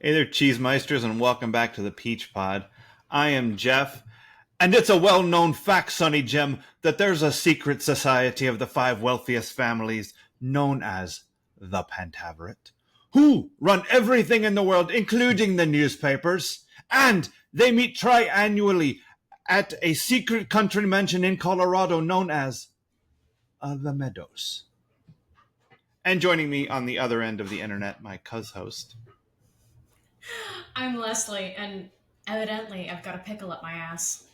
Hey there, Cheesemeisters, and welcome back to the Peach Pod. I am Jeff, and it's a well-known fact, Sonny Jim, that there's a secret society of the 5 wealthiest families known as the Pantaveret, who run everything in the world, including the newspapers, and they meet triannually at a secret country mansion in Colorado known as the Meadows. And joining me on the other end of the internet, my co-host. I'm Leslie, and evidently I've got a pickle up my ass.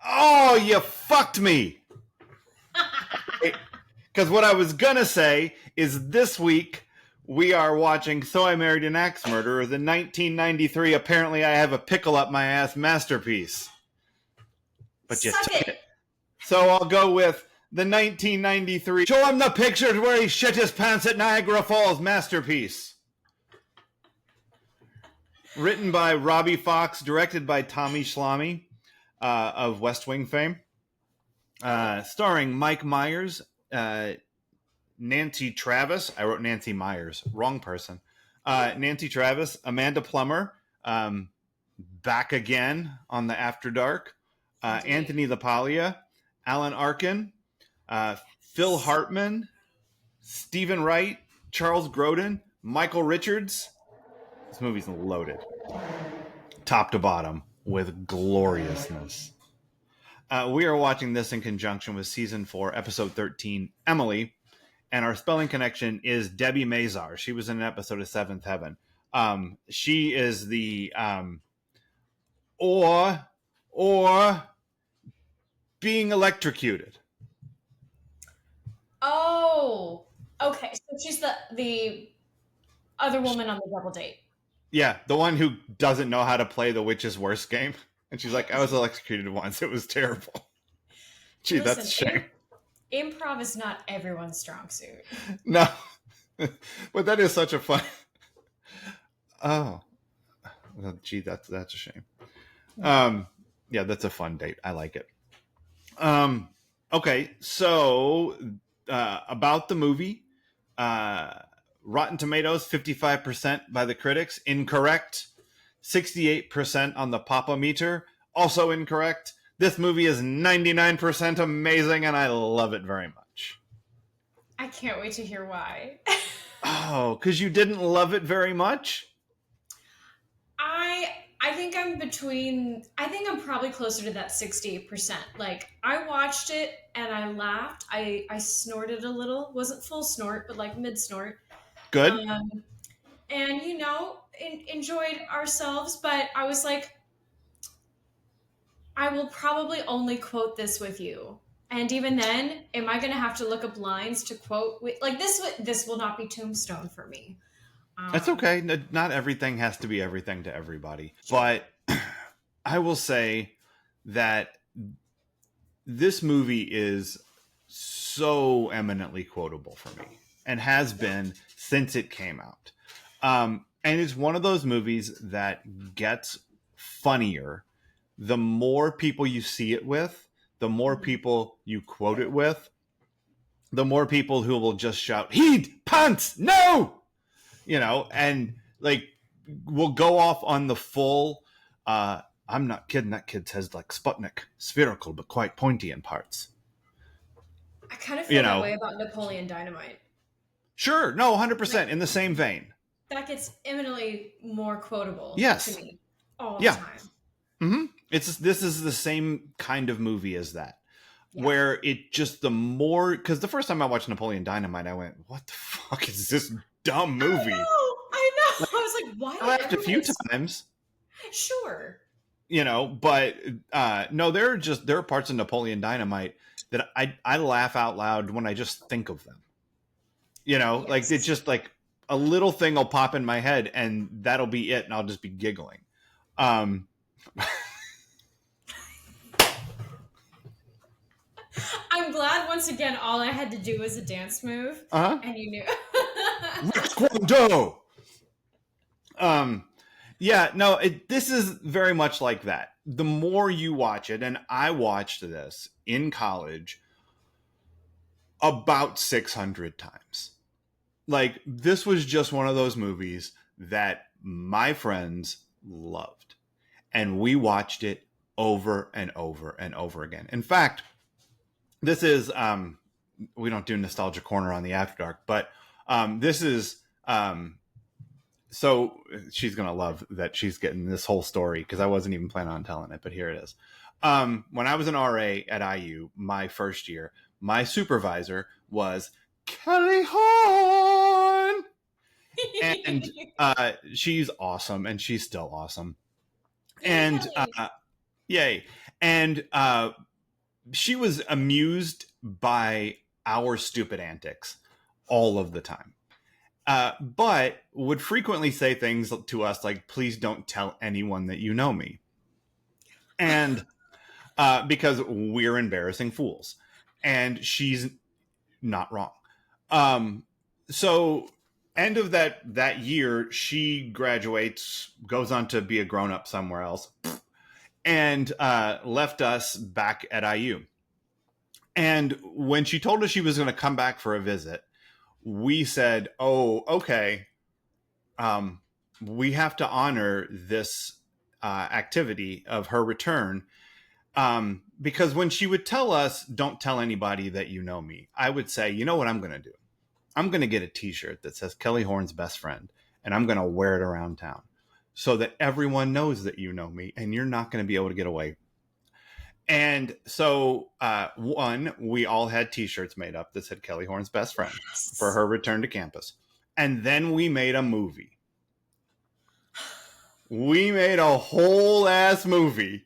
Oh, you fucked me! Because what I was gonna say is this week we are watching So I Married an Axe Murderer, the 1993 Apparently I Have a Pickle Up My Ass masterpiece. But you took it. So I'll go with the 1993 Show him the pictures where he shit his pants at Niagara Falls masterpiece. Written by Robbie Fox, directed by Tommy Schlamme of West Wing fame. Starring Mike Myers, Nancy Travis. I wrote Nancy Myers. Wrong person. Nancy Travis, Amanda Plummer, back again on the After Dark. Anthony LaPaglia, Alan Arkin, Phil Hartman, Stephen Wright, Charles Grodin, Michael Richards. This movie's loaded, top to bottom, with gloriousness. We are watching this in conjunction with Season 4, Episode 13, Emily, and our spelling connection is Debbie Mazar. She was in an episode of Seventh Heaven. She is the or being electrocuted. Oh, okay. So she's the other woman on the double date. Yeah, the one who doesn't know how to play the Witch's Worst game. And she's like, I was electrocuted once. It was terrible. Gee, listen, that's a shame. Improv is not everyone's strong suit. No. But that is such a fun... Oh. Well, gee, that's a shame. Yeah, that's a fun date. I like it. Okay, so about the movie... Rotten Tomatoes, 55% by the critics. Incorrect. 68% on the Pop-O-Meter. Also incorrect. This movie is 99% amazing, and I love it very much. I can't wait to hear why. Oh, because you didn't love it very much? I think I'm probably closer to that 68%. Like, I watched it, and I laughed. I snorted a little. Wasn't full snort, but like mid-snort. Good. And, enjoyed ourselves, but I was like, I will probably only quote this with you. And even then, am I going to have to look up lines to quote? Like, this will not be Tombstone for me. That's okay. Not everything has to be everything to everybody. But I will say that this movie is so eminently quotable for me and has been since it came out. And it's one of those movies that gets funnier the more people you see it with, the more people you quote it with, the more people who will just shout, "Heed! Pants! No!" And like we'll go off on the full, I'm not kidding, that kid says like Sputnik, spherical but quite pointy in parts. I kind of feel that way about Napoleon Dynamite. Sure, no, 100%, in the same vein. That gets eminently more quotable to me all the time. Mm-hmm. This is the same kind of movie as that. Yeah. Where it just because the first time I watched Napoleon Dynamite, I went, what the fuck is this dumb movie? I know. I was like, why? I laughed a few times. Sure. But no, there are parts of Napoleon Dynamite that I laugh out loud when I just think of them. Yes. Like it's just like a little thing will pop in my head and that'll be it, and I'll just be giggling. I'm glad once again all I had to do was a dance move, and you knew. Kwando. Yeah, no, this is very much like that. The more you watch it, and I watched this in college about 600 times. Like, this was just one of those movies that my friends loved. And we watched it over and over and over again. In fact, this is we don't do Nostalgia Corner on the After Dark, but this is so she's gonna love that she's getting this whole story because I wasn't even planning on telling it, but here it is. When I was an RA at IU, my first year, my supervisor was Kelly Horn, and she's awesome, and she's still awesome. And yay! And she was amused by our stupid antics all of the time. But would frequently say things to us like, please don't tell anyone that you know me. And because we're embarrassing fools. And she's not wrong. So end of that year, she graduates, goes on to be a grown-up somewhere else, and left us back at IU. And when she told us she was going to come back for a visit, we said, oh, okay, we have to honor this activity of her return. Because when she would tell us, don't tell anybody that you know me, I would say, you know what I'm going to do? I'm going to get a t-shirt that says Kelly Horn's best friend, and I'm going to wear it around town so that everyone knows that you know me and you're not going to be able to get away. And so, we all had t-shirts made up that said Kelly Horn's best friend for her return to campus. And then we made a movie. We made a whole ass movie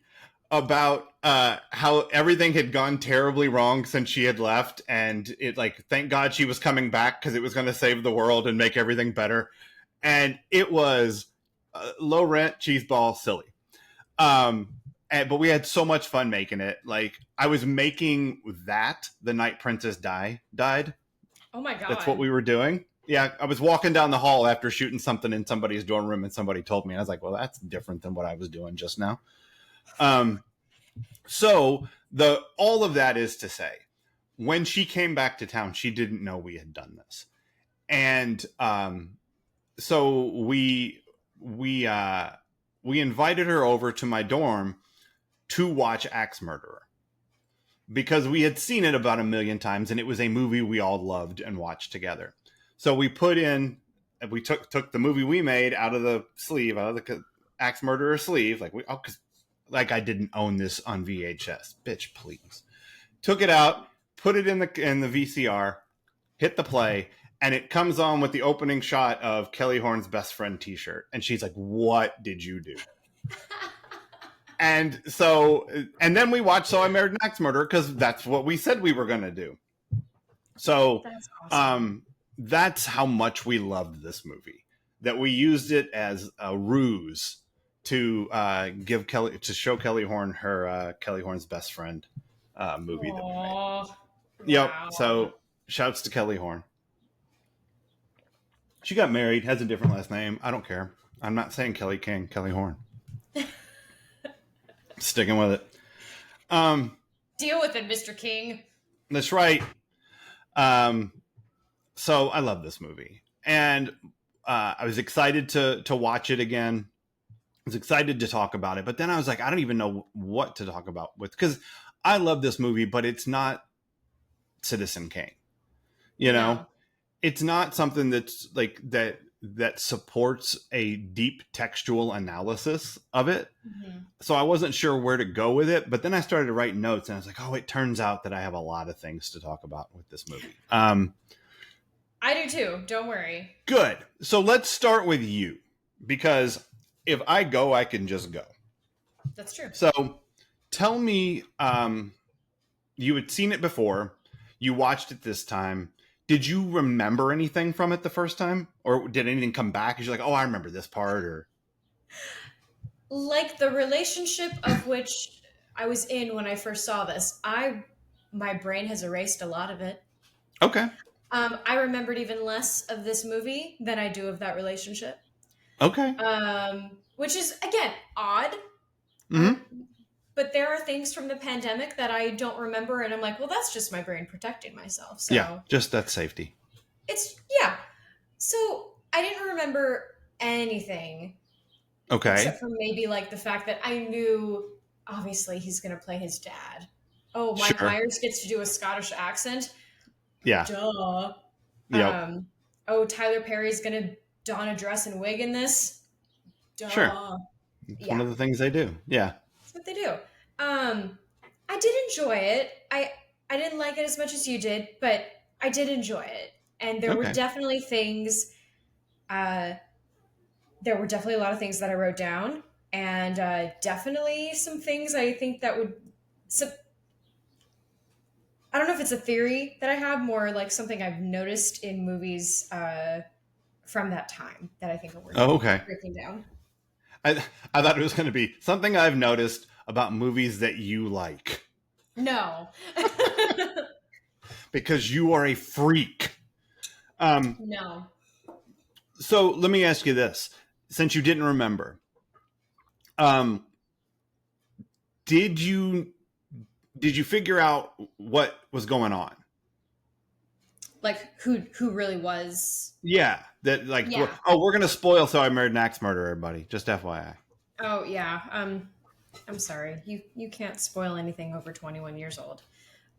about how everything had gone terribly wrong since she had left. And it thank God she was coming back because it was going to save the world and make everything better. And it was low rent, cheeseball, silly. But we had so much fun making it. Like, I was making that the night Princess died. Oh my God. That's what we were doing. Yeah, I was walking down the hall after shooting something in somebody's dorm room, and somebody told me. I was like, well, that's different than what I was doing just now. So all of that is to say, when she came back to town, she didn't know we had done this. And so we invited her over to my dorm to watch Axe Murderer because we had seen it about 1 million times and it was a movie we all loved and watched together. So we took the movie we made out of the Axe Murderer sleeve. I didn't own this on VHS. Bitch, please. Took it out, put it in the VCR, hit the play, and it comes on with the opening shot of Kelly Horn's best friend t-shirt. And she's like, what did you do? And then we watched So I Married an Axe Murderer because that's what we said we were going to do. So that's awesome. That's how much we loved this movie, that we used it as a ruse to show Kelly Horn her Kelly Horn's best friend movie that we made. Yep. Wow. So shouts to Kelly Horn. She got married, has a different last name. I don't care. I'm not saying Kelly King, Kelly Horn. Sticking with it. Deal with it, Mr. King. That's right. So I love this movie. And I was excited to watch it again. I was excited to talk about it. But then I was like, I don't even know what to talk about because I love this movie, but it's not Citizen Kane. You know? No. It's not something that's like that supports a deep textual analysis of it. Mm-hmm. So I wasn't sure where to go with it, but then I started to write notes and I was like, oh, it turns out that I have a lot of things to talk about with this movie. I do too. Don't worry. Good. So let's start with you because if I go, I can just go. That's true. So tell me, you had seen it before, you watched it this time. Did you remember anything from it the first time? Or did anything come back? Because you're like, oh, I remember this part. Or like the relationship of which I was in when I first saw this, my brain has erased a lot of it. Okay. I remembered even less of this movie than I do of that relationship. Okay. Which is, again, odd. Mm-hmm. But there are things from the pandemic that I don't remember, and I'm like, well, that's just my brain protecting myself. So yeah, just that safety. Yeah. So I didn't remember anything Okay. except for maybe like the fact that I knew obviously he's going to play his dad. Oh, Mike Sure. Myers gets to do a Scottish accent. Yeah. Duh. Yep. Oh, Tyler Perry's going to don a dress and wig in this. Sure. Duh. It's one Yeah, of the things they do. Yeah. that's what they do. I did enjoy it. I didn't like it as much as you did, but I did enjoy it. And there were Okay. definitely things. Uh, there were definitely a lot of things that I wrote down, and definitely some things I think that would. So, I don't know if it's a theory that I have, more like something I've noticed in movies from that time that I think are worth Oh, okay. breaking down. I thought it was going to be something I've noticed about movies that you like No, because you are a freak. Um, no. so let me ask you this: since you didn't remember, um, did you did you figure out what was going on? Like who really was? Yeah, that like Yeah. oh, we're gonna spoil. So I married an axe murderer, everybody. Just FYI. Oh yeah. I'm sorry. You can't spoil anything over 21 years old.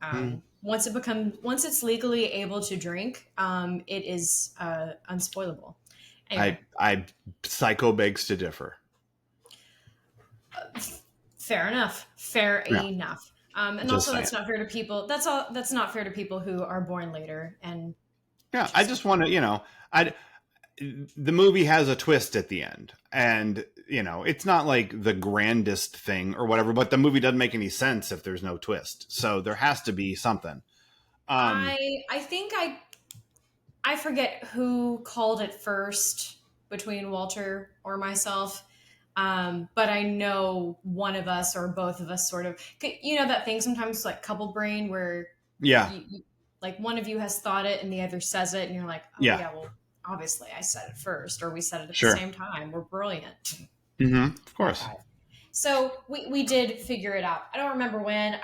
Hmm. Once it's legally able to drink, it is unspoilable. Anyway, I psycho begs to differ. fair enough. Fair Yeah, enough. And just also saying. that's not fair to people. That's not fair to people who are born later and Yeah, I just just want to, I the movie has a twist at the end, and it's not like the grandest thing or whatever, but the movie doesn't make any sense if there's no twist. So there has to be something. Um, I think I forget who called it first between Walter or myself. But I know one of us or both of us sort of, that thing sometimes like couple brain where yeah, like one of you has thought it and the other says it, and you're like, oh yeah, yeah, well, obviously I said it first, or we said it at the sure, same time. We're brilliant. of High course. five. So we did figure it out. I don't remember when.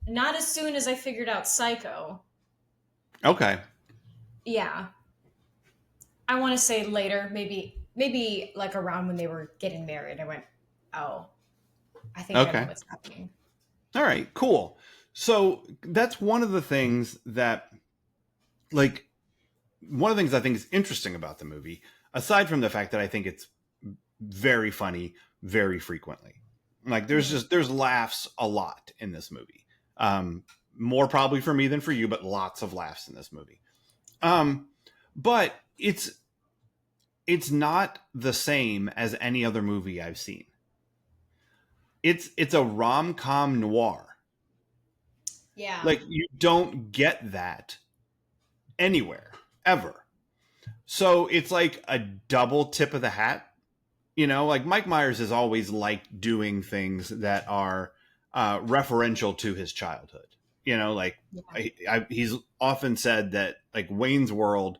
Not as soon as I figured out Psycho. Okay, Yeah, I want to say later, maybe like around when they were getting married. I went, oh, I think I know okay, what's happening. all right, cool. So that's one of the things that, like, one of the things I think is interesting about the movie, aside from the fact that I think it's very funny very frequently. Like Mhm. there's laughs a lot in this movie. Um, More probably for me than for you, but lots of laughs in this movie. Um, but it's not the same as any other movie I've seen. It's a rom-com noir. Yeah. Like you don't get that anywhere ever. So it's like a double tip of the hat. Like Mike Myers has always liked doing things that are referential to his childhood. Like Yeah. he's often said that like Wayne's World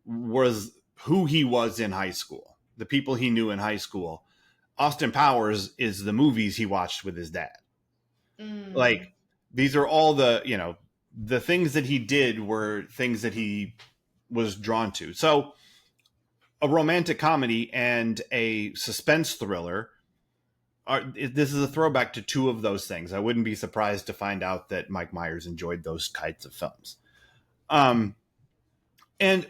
was who he was in high school, the people he knew in high school. Austin Powers is the movies he watched with his dad. Mm. Like these are all the things that he did were things that he was drawn to. So a romantic comedy and a suspense thriller this is a throwback to two of those things. I wouldn't be surprised to find out that Mike Myers enjoyed those kinds of films. Um, and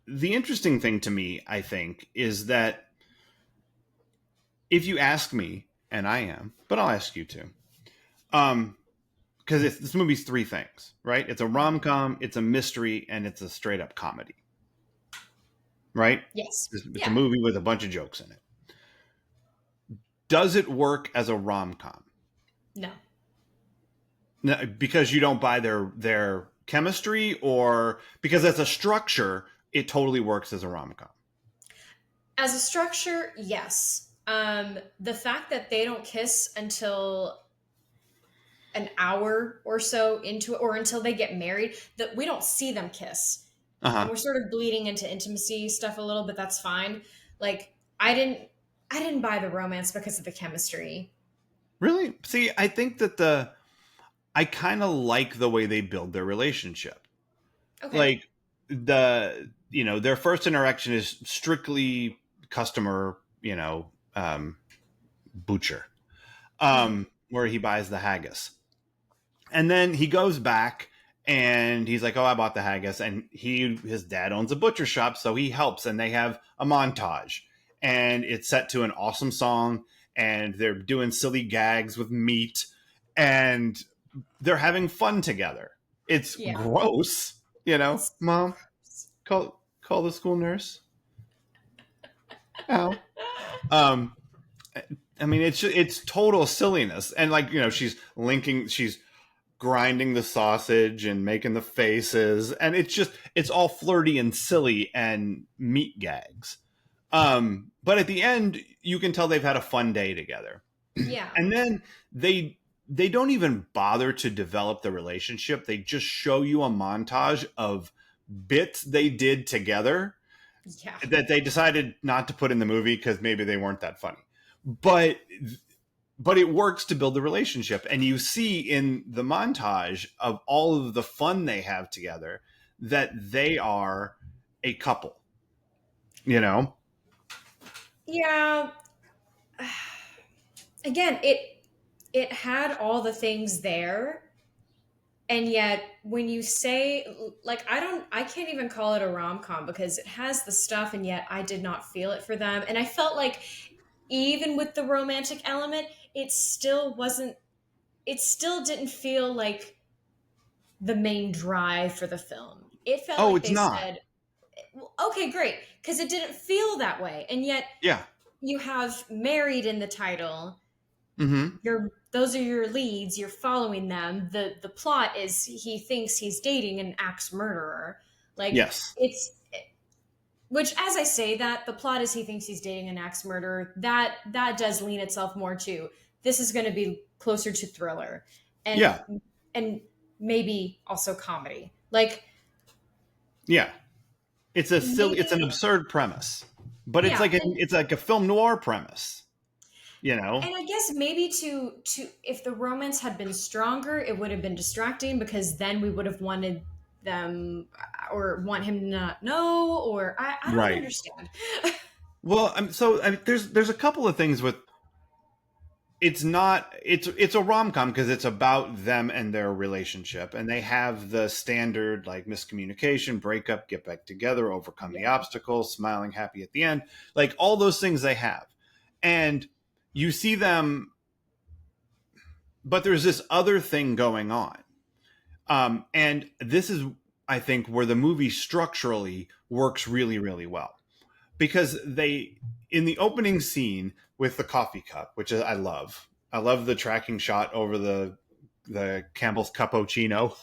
the interesting thing to me, I think, is that if you ask me, and I am, but I'll ask you too, because this movie's three things, right? It's a rom com, it's a mystery, and it's a straight up comedy, right? Yes. It's a Yeah. movie with a bunch of jokes in it. Does it work as a rom com? No. No, because you don't buy their chemistry, or because as a structure it totally works as a rom-com. As a structure, yes. The fact that they don't kiss until an hour or so into it, or until they get married, that we don't see them kiss, and Uh-huh. we're sort of bleeding into intimacy stuff a little, but that's fine. Like I didn't buy the romance because of the chemistry. Really? See, I think that I kind of like the way they build their relationship. Okay. Like the their first interaction is strictly customer, butcher, Mhm. where he buys the haggis. And then he goes back and he's like, "Oh, I bought the haggis." And his dad owns a butcher shop, so he helps. And they have a montage, and it's set to an awesome song, and they're doing silly gags with meat, and they're having fun together. It's Yeah. gross, It's Mom, call the school nurse. Ow. Um, I mean, it's total silliness, and like she's grinding the sausage and making the faces, and it's all flirty and silly and meat gags. But at the end, you can tell they've had a fun day together, yeah. and then they don't even bother to develop the relationship. They just show you a montage of bits they did together Yeah. that they decided not to put in the movie because maybe they weren't that funny. But it works to build the relationship, and you see in the montage of all of the fun they have together that they are a couple, you know. Yeah. Again, it had all the things there, and yet when you say, like, I can't even call it a rom-com because it has the stuff, and yet I did not feel it for them. And I felt like even with the romantic element, it still didn't feel like the main drive for the film. It felt Oh, like it's they not. said, well, okay, great, because it didn't feel that way. And yet Yeah. you have married in the title. Mm-hmm. Those are your leads, you're following them. The plot is he thinks he's dating an axe murderer. Like, Yes. it's which, as I say that, the plot is he thinks he's dating an axe murderer. That does lean itself more to this is going to be closer to thriller, and Yeah. and maybe also comedy. Like, Yeah. It's an maybe, absurd premise, but yeah, it's like a film noir premise, and I guess maybe to if the romance had been stronger, it would have been distracting because then we would have wanted them or want him to not know, or I don't Right. understand. Well, there's a couple of things with it's not it's a rom-com because it's about them and their relationship, and they have the standard like miscommunication, breakup, get back together, overcome the Yeah. obstacles, smiling happy at the end, like all those things they have. And you see them, but there's this other thing going on. And this is, I think, where the movie structurally works really, really well, because they, in the opening scene with the coffee cup, which I love the tracking shot over the Campbell's cappuccino.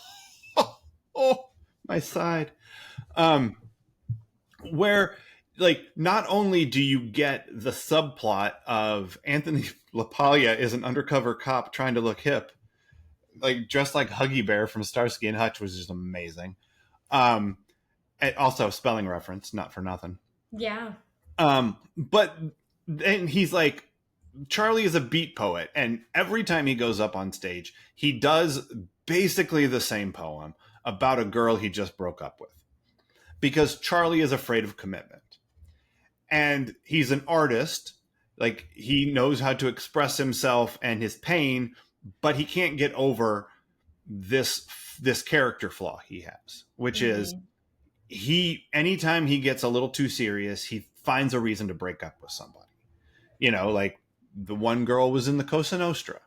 Oh, my side. Um, where like not only do you get the subplot of Anthony LaPaglia is an undercover cop trying to look hip, like dressed like Huggy Bear from Starsky and Hutch, was just amazing. Um, and also spelling reference, not for nothing. Yeah. But then he's like, Charlie is a beat poet, and every time he goes up on stage, he does basically the same poem about a girl he just broke up with, because Charlie is afraid of commitment. And he's an artist, like he knows how to express himself and his pain, but he can't get over this character flaw he has, which is Hmm. he anytime he gets a little too serious, he finds a reason to break up with somebody. Like the one girl was in the Cosa Nostra,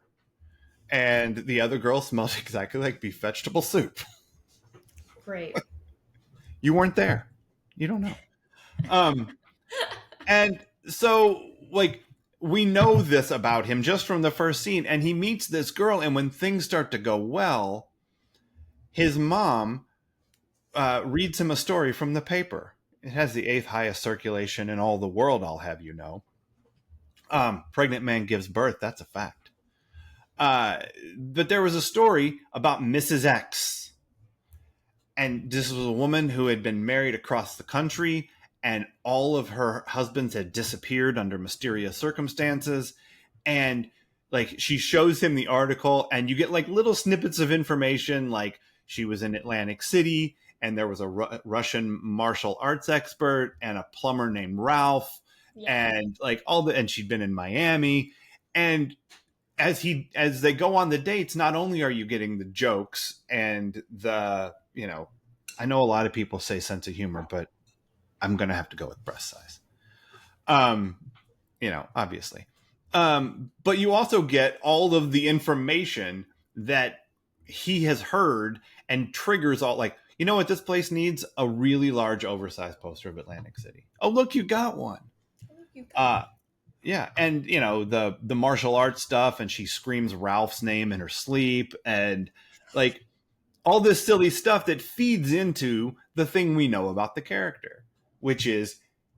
and the other girl smelled exactly like beef vegetable soup. Great. You weren't there. You don't know. Um, and so, like, we know this about him just from the first scene, and he meets this girl, and when things start to go well, his mom reads him a story from the paper. It has the eighth highest circulation in all the world, I'll have you know. Pregnant man gives birth. That's a fact. But there was a story about Mrs. X. And this was a woman who had been married across the country, and all of her husbands had disappeared under mysterious circumstances. And like she shows him the article, and you get like little snippets of information, like she was in Atlantic City and there was a Russian martial arts expert and a plumber named Ralph, Yeah. and like and she'd been in Miami. And as they go on the dates, not only are you getting the jokes and the, I know a lot of people say sense of humor, but I'm gonna have to go with breast size. Um, obviously. But you also get all of the information that he has heard and triggers all, like, you know what this place needs? A really large oversized poster of Atlantic City. Oh, look, you got one. You got Uh yeah, and the martial arts stuff, and she screams Ralph's name in her sleep, and like all this silly stuff that feeds into the thing we know about the character, which is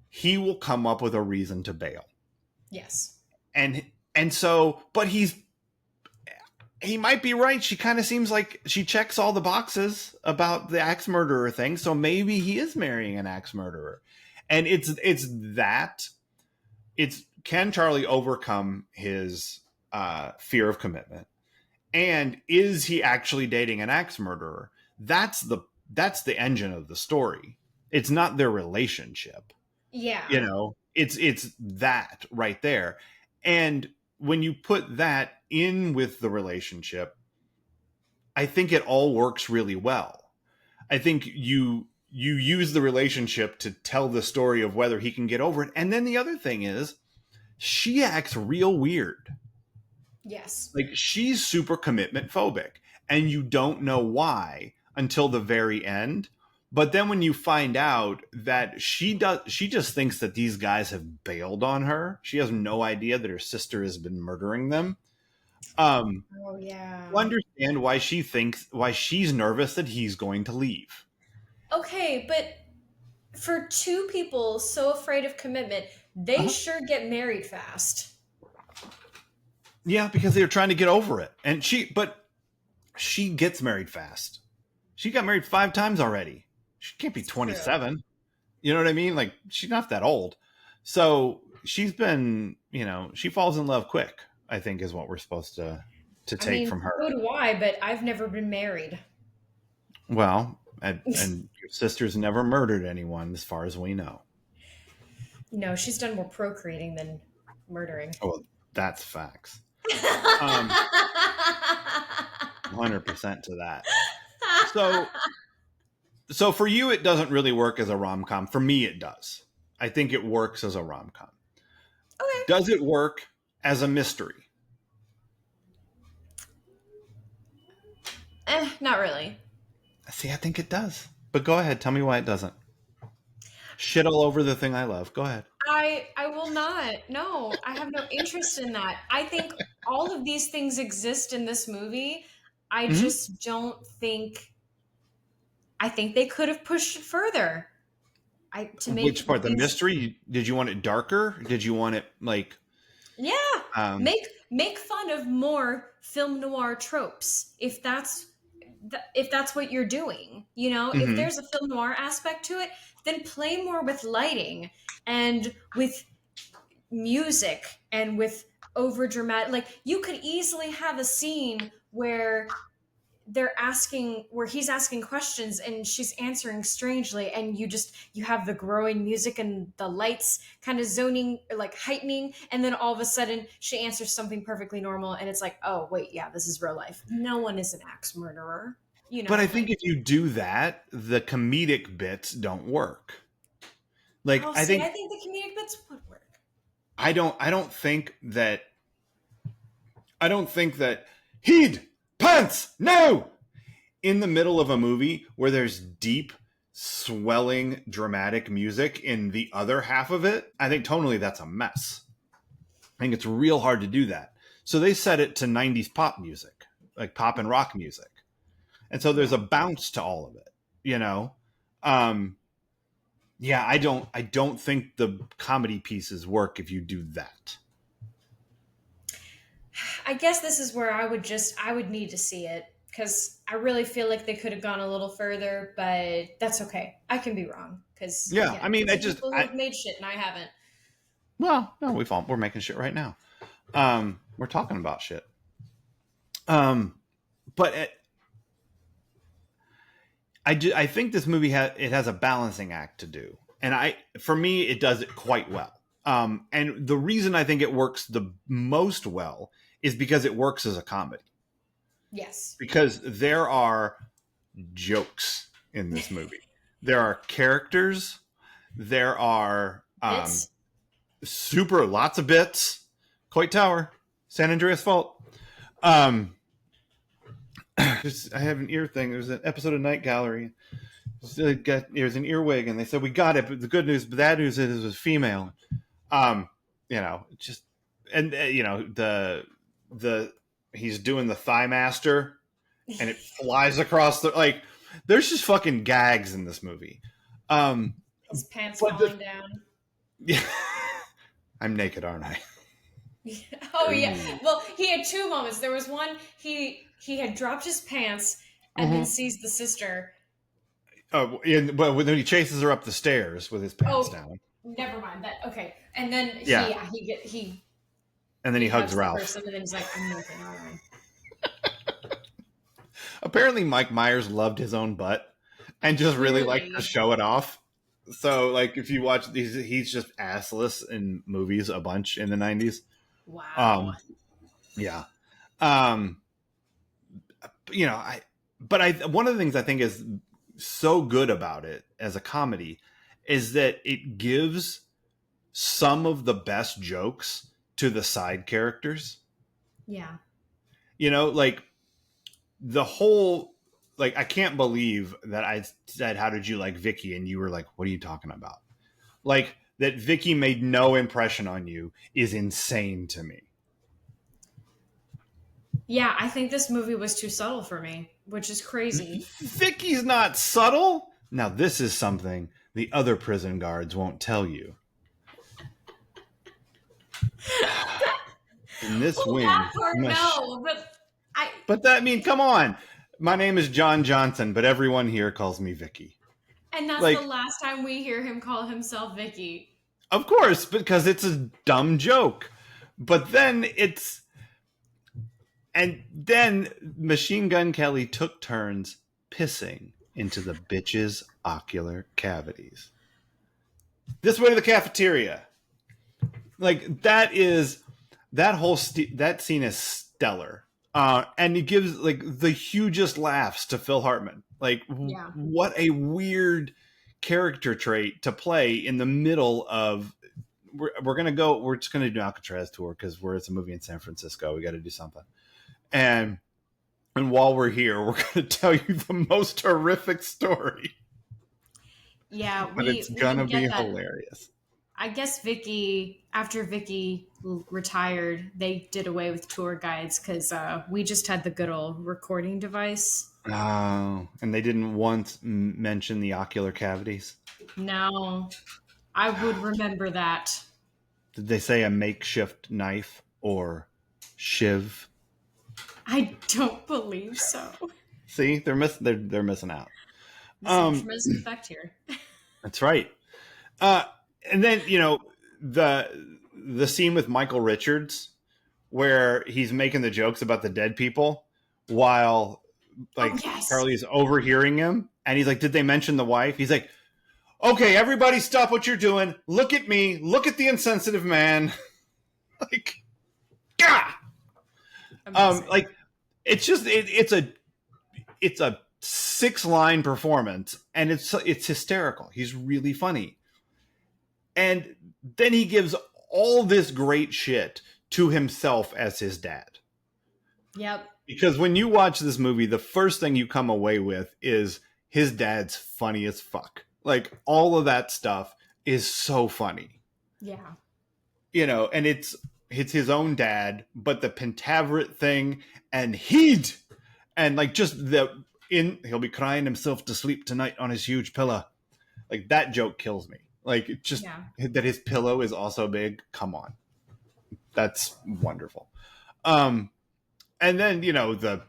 he will come up with a reason to bail. Yes. And so, but he might be right. She kind of seems like she checks all the boxes about the axe murderer thing, so maybe he is marrying an axe murderer. And it's can Charlie overcome his fear of commitment, and is he actually dating an axe murderer? That's the engine of the story. It's not their relationship. Yeah. It's that right there. And when you put that in with the relationship, I think it all works really well. I think you use the relationship to tell the story of whether he can get over it. And then the other thing is, she acts real weird. Yes. Like, she's super commitment phobic, and you don't know why until the very end. But then when you find out that she just thinks that these guys have bailed on her. She has no idea that her sister has been murdering them. Oh yeah. You understand why she's nervous that he's going to leave. Okay, but for two people so afraid of commitment, they Uh-huh. sure get married fast. Yeah, because they're trying to get over it. And she gets married fast. She got married 5 times already. She can't be It's true. 27. You know what I mean? Like, she's not that old. So she's been, she falls in love quick, I think, is what we're supposed to take from her. So do I, but I've never been married. Well, and your sister's never murdered anyone, as far as we know. No, she's done more procreating than murdering. Oh, well, that's facts. 100% to that. So for you, it doesn't really work as a rom-com. For me, it does. I think it works as a rom-com. Okay. Does it work as a mystery? Not really. See, I think it does. But go ahead. Tell me why it doesn't. Shit all over the thing I love. Go ahead. I will not. No, I have no interest in that. I think all of these things exist in this movie. I just don't think. I think they could have pushed it further. To make Which part? The these- mystery? Did you want it darker? Did you want it like? Yeah, make fun of more film noir tropes if that's what you're doing. If there's a film noir aspect to it, then play more with lighting and with music and with over dramatic. Like, you could easily have a scene where he's asking questions and she's answering strangely, and you have the growing music and the lights kind of zoning, like heightening, and then all of a sudden she answers something perfectly normal, and it's like, oh wait, yeah, this is real life. No one is an axe murderer. But I think if you do that, the comedic bits don't work. Like, I think the comedic bits would work. I don't think that heed pants no in the middle of a movie where there's deep, swelling, dramatic music in the other half of it. I think tonally that's a mess. I think it's real hard to do that. So they set it to 90s pop music, like pop and rock music. And so there's a bounce to all of it, Yeah, I don't think the comedy pieces work if you do that. I guess this is where I would need to see it, because I really feel like they could have gone a little further, but that's okay. I can be wrong, because I mean, people who've made shit and I haven't. Well, no, we're making shit right now. We're talking about shit. But I think this movie has a balancing act to do, and for me it does it quite well. And the reason I think it works the most well is because it works as a comedy. Yes. Because there are jokes in this movie. There are characters. There are Bits. lots of bits. Coit Tower, San Andreas Fault. I have an ear thing. There's an episode of Night Gallery. There's an earwig, and they said we got it. But the good news, the bad news is it was female. Just and the he's doing the thigh master, and it flies across the like. There's just fucking gags in this movie. His pants falling down. Yeah, I'm naked, aren't I? Oh yeah. Well, he had two moments. There was one he had dropped his pants and then sees the sister. Oh, when he chases her up the stairs with his pants down. Never mind that. Okay, and then he and then he hugs Ralph. And then he's like, "I'm naked, aren't I?" Apparently, Mike Myers loved his own butt and just really liked to show it off. So, like, if you watch these, he's just assless in movies a bunch in the 90s. Wow. Yeah. One of the things I think is so good about it as a comedy is that it gives some of the best jokes to the side characters. Yeah. Like the whole, like, I can't believe that I said, "How did you like Vicky?" And you were like, "What are you talking about?" Like, that Vicky made no impression on you is insane to me. Yeah, I think this movie was too subtle for me, which is crazy. Vicky's not subtle. Now, this is something the other prison guards won't tell you. In this wing, that part, no, but that come on. My name is John Johnson, but everyone here calls me Vicky. And that's the last time we hear him call himself Vicky. Of course, because it's a dumb joke. But then Machine Gun Kelly took turns pissing into the bitch's ocular cavities. This way to the cafeteria. Like, that scene is stellar. And it gives like the hugest laughs to Phil Hartman. Like, what a weird character trait to play in the middle of. We're just gonna do an Alcatraz tour because it's a movie in San Francisco. We got to do something, and while we're here, we're gonna tell you the most horrific story. Yeah, but it's gonna be hilarious. I guess after Vicky retired, they did away with tour guides because we just had the good old recording device. Oh, and they didn't once mention the ocular cavities? No, I would remember that. Did they say a makeshift knife or shiv? I don't believe so. See, they're missing out. There's an effect here. That's right. And then, the scene with Michael Richards where he's making the jokes about the dead people while Charlie's overhearing him. And he's like, "Did they mention the wife?" He's like, "Okay, everybody stop what you're doing. Look at me. Look at the insensitive man." Like, gah! It's just, it's a 6-line performance and it's hysterical. He's really funny. And then he gives all this great shit to himself as his dad. Yep. Because when you watch this movie, the first thing you come away with is his dad's funny as fuck. Like, all of that stuff is so funny. Yeah. And it's his own dad, but the Pentaveret thing and he'd, and like just he'll be crying himself to sleep tonight on his huge pillow. Like, that joke kills me. Like, just that his pillow is also big. Come on. That's wonderful. And then,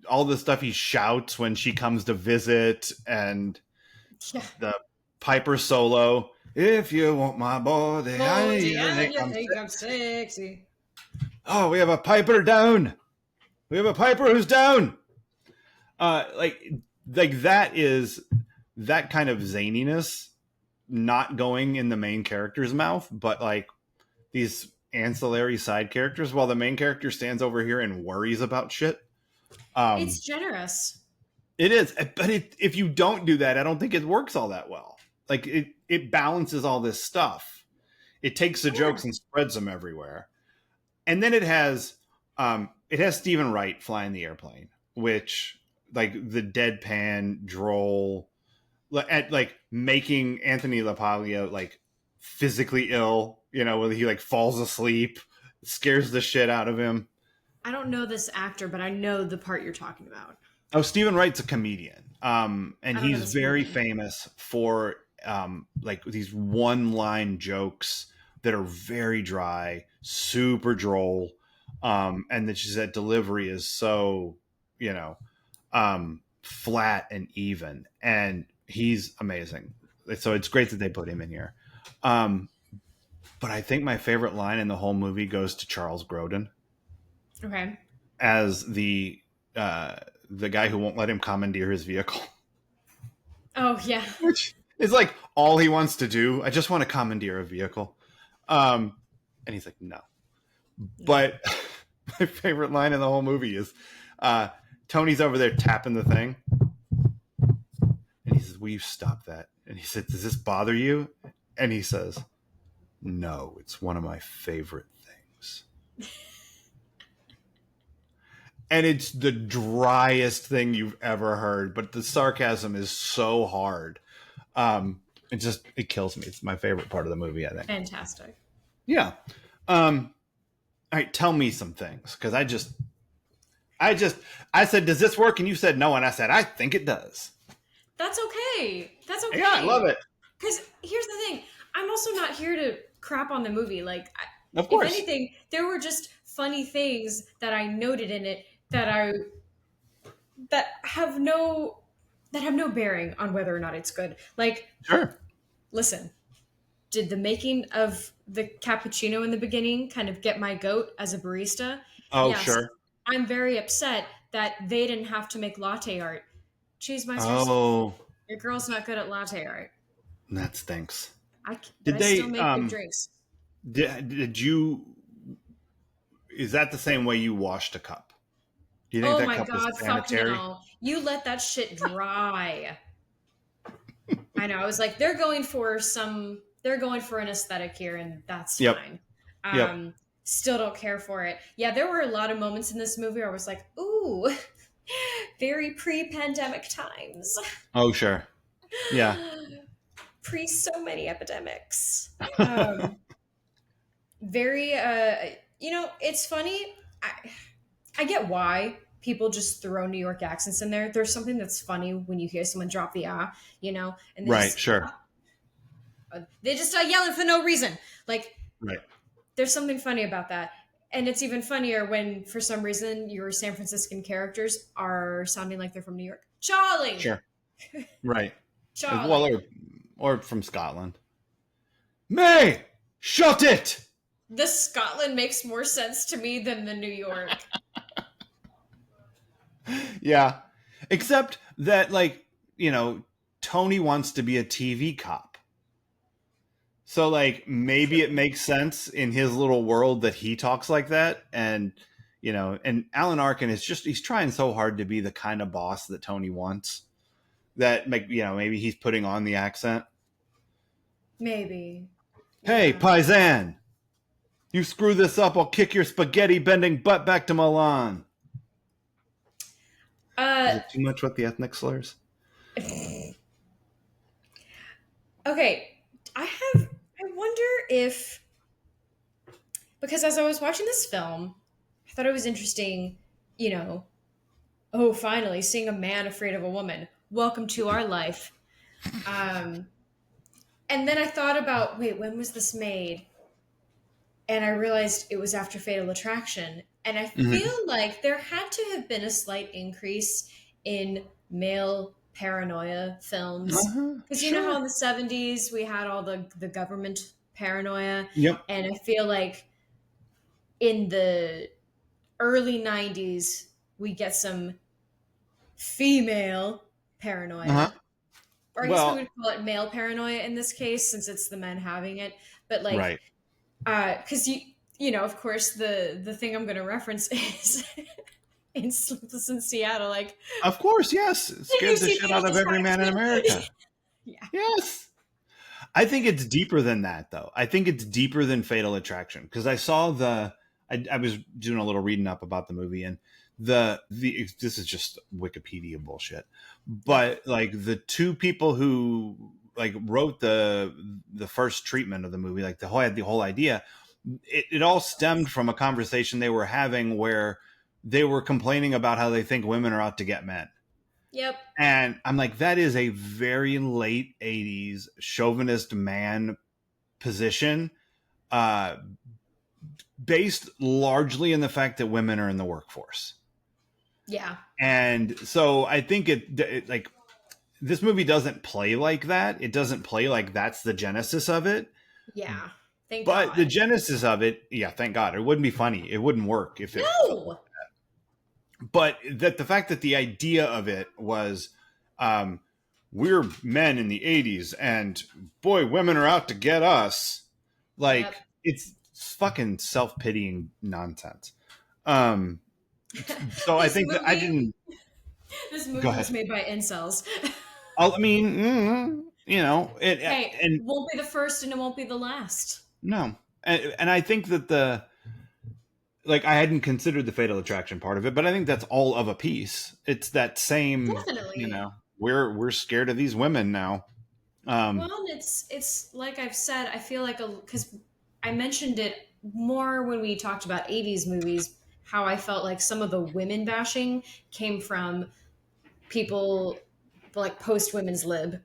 all the stuff he shouts when she comes to visit and the Piper solo. "If you want my body, I think I'm sexy. Oh, we have a Piper down. We have a Piper who's down." like that kind of zaniness not going in the main character's mouth, but like these ancillary side characters, while the main character stands over here and worries about shit. It's generous. It is, but if you don't do that, I don't think it works all that well. Like it balances all this stuff. It takes the Yeah. jokes and spreads them everywhere, and then it has Stephen Wright flying the airplane, which like the deadpan droll at like making Anthony LaPaglia like physically ill, when he like falls asleep, scares the shit out of him. I don't know this actor, but I know the part you're talking about. Oh, Stephen Wright's a comedian, and I don't know he's this very movie. famous for like these one-line jokes that are very dry, super droll, and that delivery is so flat and even, and he's amazing. So it's great that they put him in here. Um, but I think my favorite line in the whole movie goes to Charles Grodin Okay. as the guy who won't let him commandeer his vehicle, Oh yeah. which is like all he wants to do. I just want to commandeer a vehicle. And he's like, no. But my favorite line in the whole movie is Tony's over there tapping the thing. And he says, will you stop that? And he said, does this bother you? And he says, no, it's one of my favorite things. And it's the driest thing you've ever heard, but the sarcasm is so hard. It kills me. It's my favorite part of the movie, I think. Fantastic. Yeah. All right, tell me some things, because I said, does this work? And you said no, and I said, I think it does. That's okay. That's okay. Yeah, I love it. Because here's the thing, I'm also not here to crap on the movie. Like, Of if course. anything, there were just funny things that I noted in it that have no bearing on whether or not it's good. Like, Sure. listen, did the making of the cappuccino in the beginning kind of get my goat as a barista? Oh, Yes. sure. I'm very upset that they didn't have to make latte art. Cheese Meisters, Oh, your girl's not good at latte art. that stinks. But Did I they? still make good drinks. Did you? Is that the same way you washed a cup? Do you think Oh that my cup is god, fuck sanitary? no. You let that shit dry. I know. I was like, they're going for an aesthetic here, and that's Yep. fine. Yep. Still don't care for it. Yeah, there were a lot of moments in this movie where I was like, ooh, very pre-pandemic times. Oh, sure. Yeah. Pre so many epidemics. Very it's funny. I get why people just throw New York accents in there. There's something that's funny when you hear someone drop the and Right. Sure. they just start yelling for no reason. Like, Right. there's something funny about that. And it's even funnier when, for some reason, your San Franciscan characters are sounding like they're from New York. Charlie! Sure. Right. Charlie! Well, or from Scotland. May, shut it. The Scotland makes more sense to me than the New York. Yeah. Except that, like, Tony wants to be a TV cop. So, like, maybe it makes sense in his little world that he talks like that. And, and Alan Arkin he's trying so hard to be the kind of boss that Tony wants that, maybe he's putting on the accent. Maybe. Hey, Yeah. Paisan, you screw this up, I'll kick your spaghetti bending butt back to Milan. Is it too much with the ethnic slurs? Okay, I wonder if, because as I was watching this film, I thought it was interesting, oh, finally, seeing a man afraid of a woman. Welcome to our life. And then I thought about, wait, when was this made? And I realized it was after Fatal Attraction. And I feel like there had to have been a slight increase in male paranoia films. Because you know how in the 70s we had all the government paranoia? Yep. And I feel like in the early 90s we get some female Uh-huh. paranoia, or I guess we Well, would call it male paranoia in this case, since it's the men having it. But like, right. because you know, of course, the thing I'm going to reference is in Sleepless in Seattle. Like, Of course, yes. It did you scared the see shit out Fatal of every man in Attraction? America. Yeah. Yes. I think it's deeper than that, though. I think it's deeper than Fatal Attraction because I saw I was doing a little reading up about the movie, and the this is just Wikipedia bullshit, Yep. but like the two people who like wrote the first treatment of the movie, like the whole idea, it all stemmed from a conversation they were having where they were complaining about how they think women are out to get men. Yep. And I'm like, that is a very late 80s chauvinist man position, uh, based largely in the fact that women are in the workforce. Yeah. And so I think like this movie doesn't play like that. It doesn't play like that's the genesis of it. Yeah. Thank But the God. genesis of it, yeah, thank God. It wouldn't be funny. It wouldn't work if it felt. No. But that the fact that the idea of it was, um, we're men in the 80s and boy, women are out to get us. Yep. Like it's fucking self-pitying nonsense. Um, so I This think that I movie. didn't This go movie ahead. was made by incels. I mean, you know, Hey, and won't be the first and it won't be the last. no, and I think that like I hadn't considered the fatal attraction part of it, but I think that's all of a piece. It's that same, you Definitely. know, we're scared of these women now. Um, Well, it's like I've said. I feel like because I mentioned it more when we talked about '80s movies. How I felt like some of the women bashing came from people like post women's lib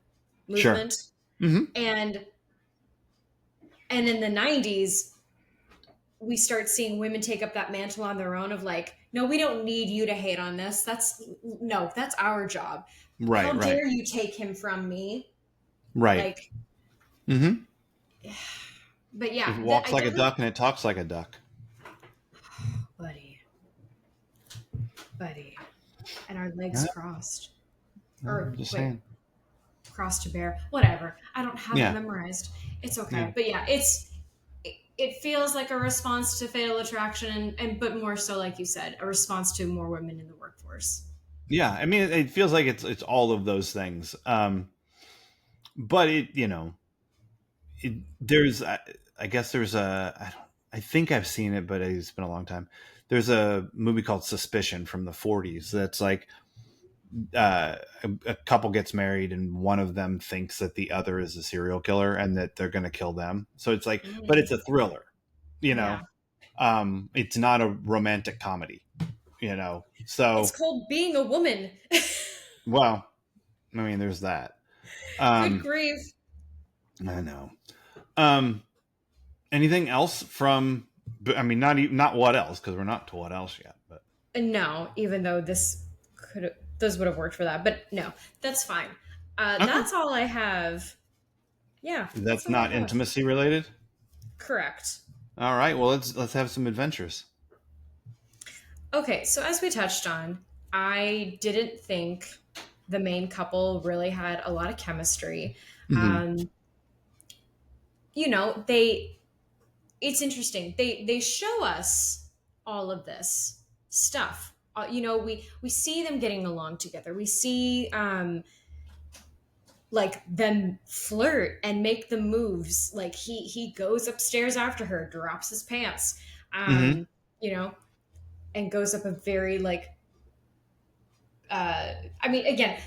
sure. movement, Hmm. and in the '90s we start seeing women take up that mantle on their own of like, no, we don't need you to hate on this. That's no, that's our job. Right, How right, dare you take him from me? right. Like, Hmm. but yeah, It walks I like a definitely, duck and it talks like a duck. buddy, buddy, and our legs Yeah, crossed, I'm or just wait, saying. crossed to bear, whatever. I don't have it Yeah, memorized. It's yeah, okay, but yeah, it feels like a response to Fatal Attraction, and but more so, like you said, a response to more women in the workforce. yeah. I mean, it feels like it's all of those things. But it, you know, there's I guess there's I think I've seen it, but it's been a long time. There's a movie called Suspicion from the 40s that's like a couple gets married and one of them thinks that the other is a serial killer and that they're going to kill them. So it's like, but Mm, it's a thriller, you know. yeah, It's not a romantic comedy, you know. it's So, called Being a Woman. well, I mean, there's that. Good Um, grief. I know. Um, anything else from? I mean, not what else because we're not to what else yet. But No, even though this would have worked for that, but no, that's fine. okay, That's all I have. Yeah, that's that's all I not have. intimacy related. Correct. All right, well let's have some adventures. Okay, so as we touched on, I didn't think the main couple really had a lot of chemistry. Hmm. Um, you know, they it's interesting. They show us all of this stuff. You know, we see them getting along together. We see like them flirt and make the moves. Like he goes upstairs after her, drops his pants, Hmm. you know, and goes up a very like I mean again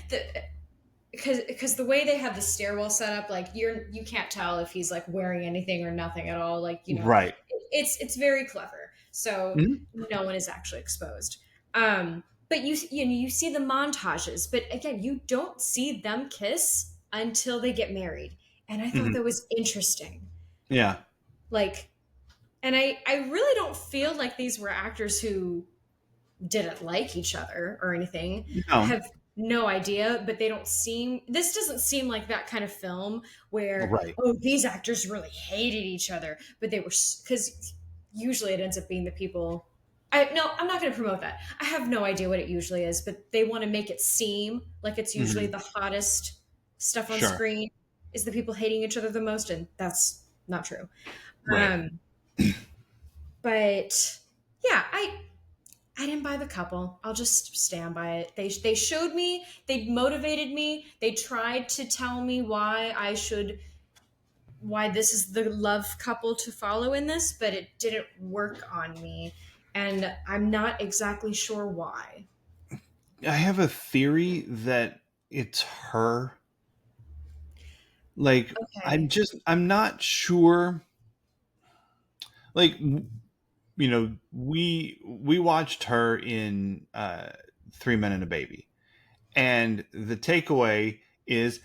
because the way they have the stairwell set up, like you can't tell if he's like wearing anything or nothing at all. Like, you know, Right. it's very clever. So Hmm. no one is actually exposed. But you know, you see the montages, but again, you don't see them kiss until they get married, and I thought Hmm. that was interesting. Yeah. Like, and I really don't feel like these were actors who didn't like each other or anything. I No. have no idea, but they don't seem, this doesn't seem like that kind of film where, Right. oh, these actors really hated each other, but they were, because usually it ends up being the people. No, I'm not going to promote that. I have no idea what it usually is, but they want to make it seem like it's usually Hmm. the hottest stuff on Sure. screen is the people hating each other the most, and that's not true. Right. Um, but yeah, I didn't buy the couple. I'll just stand by it. They showed me, they motivated me, they tried to tell me why this is the love couple to follow in this, but it didn't work on me, and I'm not exactly sure why. I have a theory that it's her. Like, Okay. I'm not sure. Like, we watched her in Three Men and a Baby, and the takeaway is,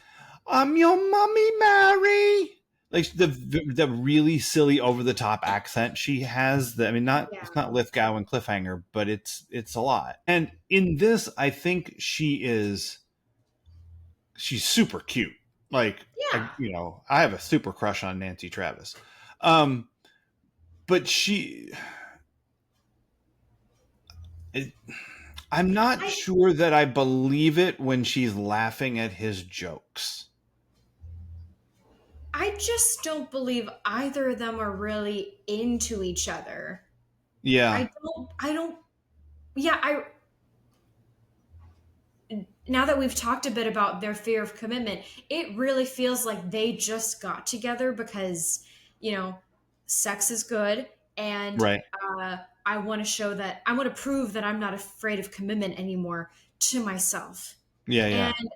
"I'm your mommy, Mary." Like the really silly over the top accent she has. I mean, not Yeah. it's not Lithgow and Cliffhanger, but it's a lot. And in this, I think she's super cute. Like, Yeah. I have a super crush on Nancy Travis. Um, but it, I'm not I sure that I believe it when she's laughing at his jokes. I just don't believe either of them are really into each other. Yeah, I don't yeah, I now that we've talked a bit about their fear of commitment, it really feels like they just got together because, you know, sex is good, and right. I want to show that I want to prove that I'm not afraid of commitment anymore to myself. Yeah, And yeah.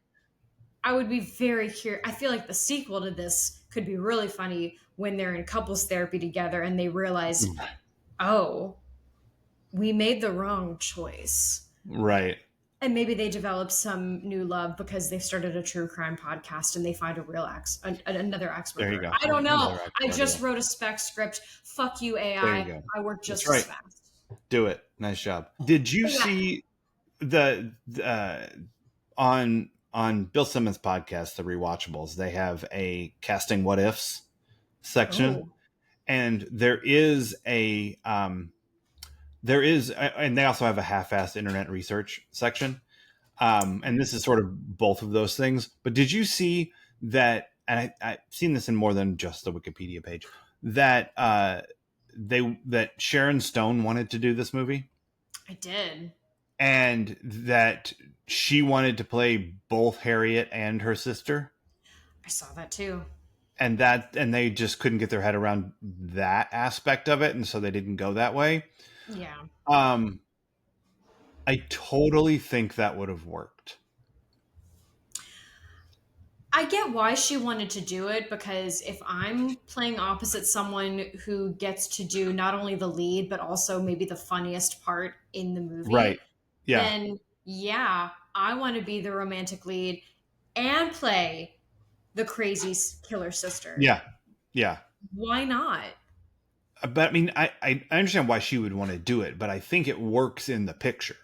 I would be very curious. I feel like the sequel to this could be really funny when they're in couples therapy together and they realize, oh, we made the wrong choice. Right. And maybe they develop some new love because they started a true crime podcast and they find a real another ex There you murderer. go. I don't know. Another I actor. just wrote a spec script. Fuck you, There you AI. go. I work That's just as right. fast. Do it. Nice job. Did you But yeah. see the on Bill Simmons' podcast, The Rewatchables? They have a casting what ifs section, Oh. and and they also have a half-assed internet research section. And this is sort of both of those things. But did you see that? And I've seen this in more than just the Wikipedia page. That that Sharon Stone wanted to do this movie, I did. and that she wanted to play both Harriet and her sister, I saw that too. and they just couldn't get their head around that aspect of it, and so they didn't go that way. Yeah. Um, I totally think that would have worked. I get why she wanted to do it because if I'm playing opposite someone who gets to do not only the lead, but also maybe the funniest part in the Right. movie, Yeah. then yeah, I want to be the romantic lead and play the crazy killer sister. Yeah. Yeah. Why not? But I mean, I understand why she would want to do it, but I think it works in the picture.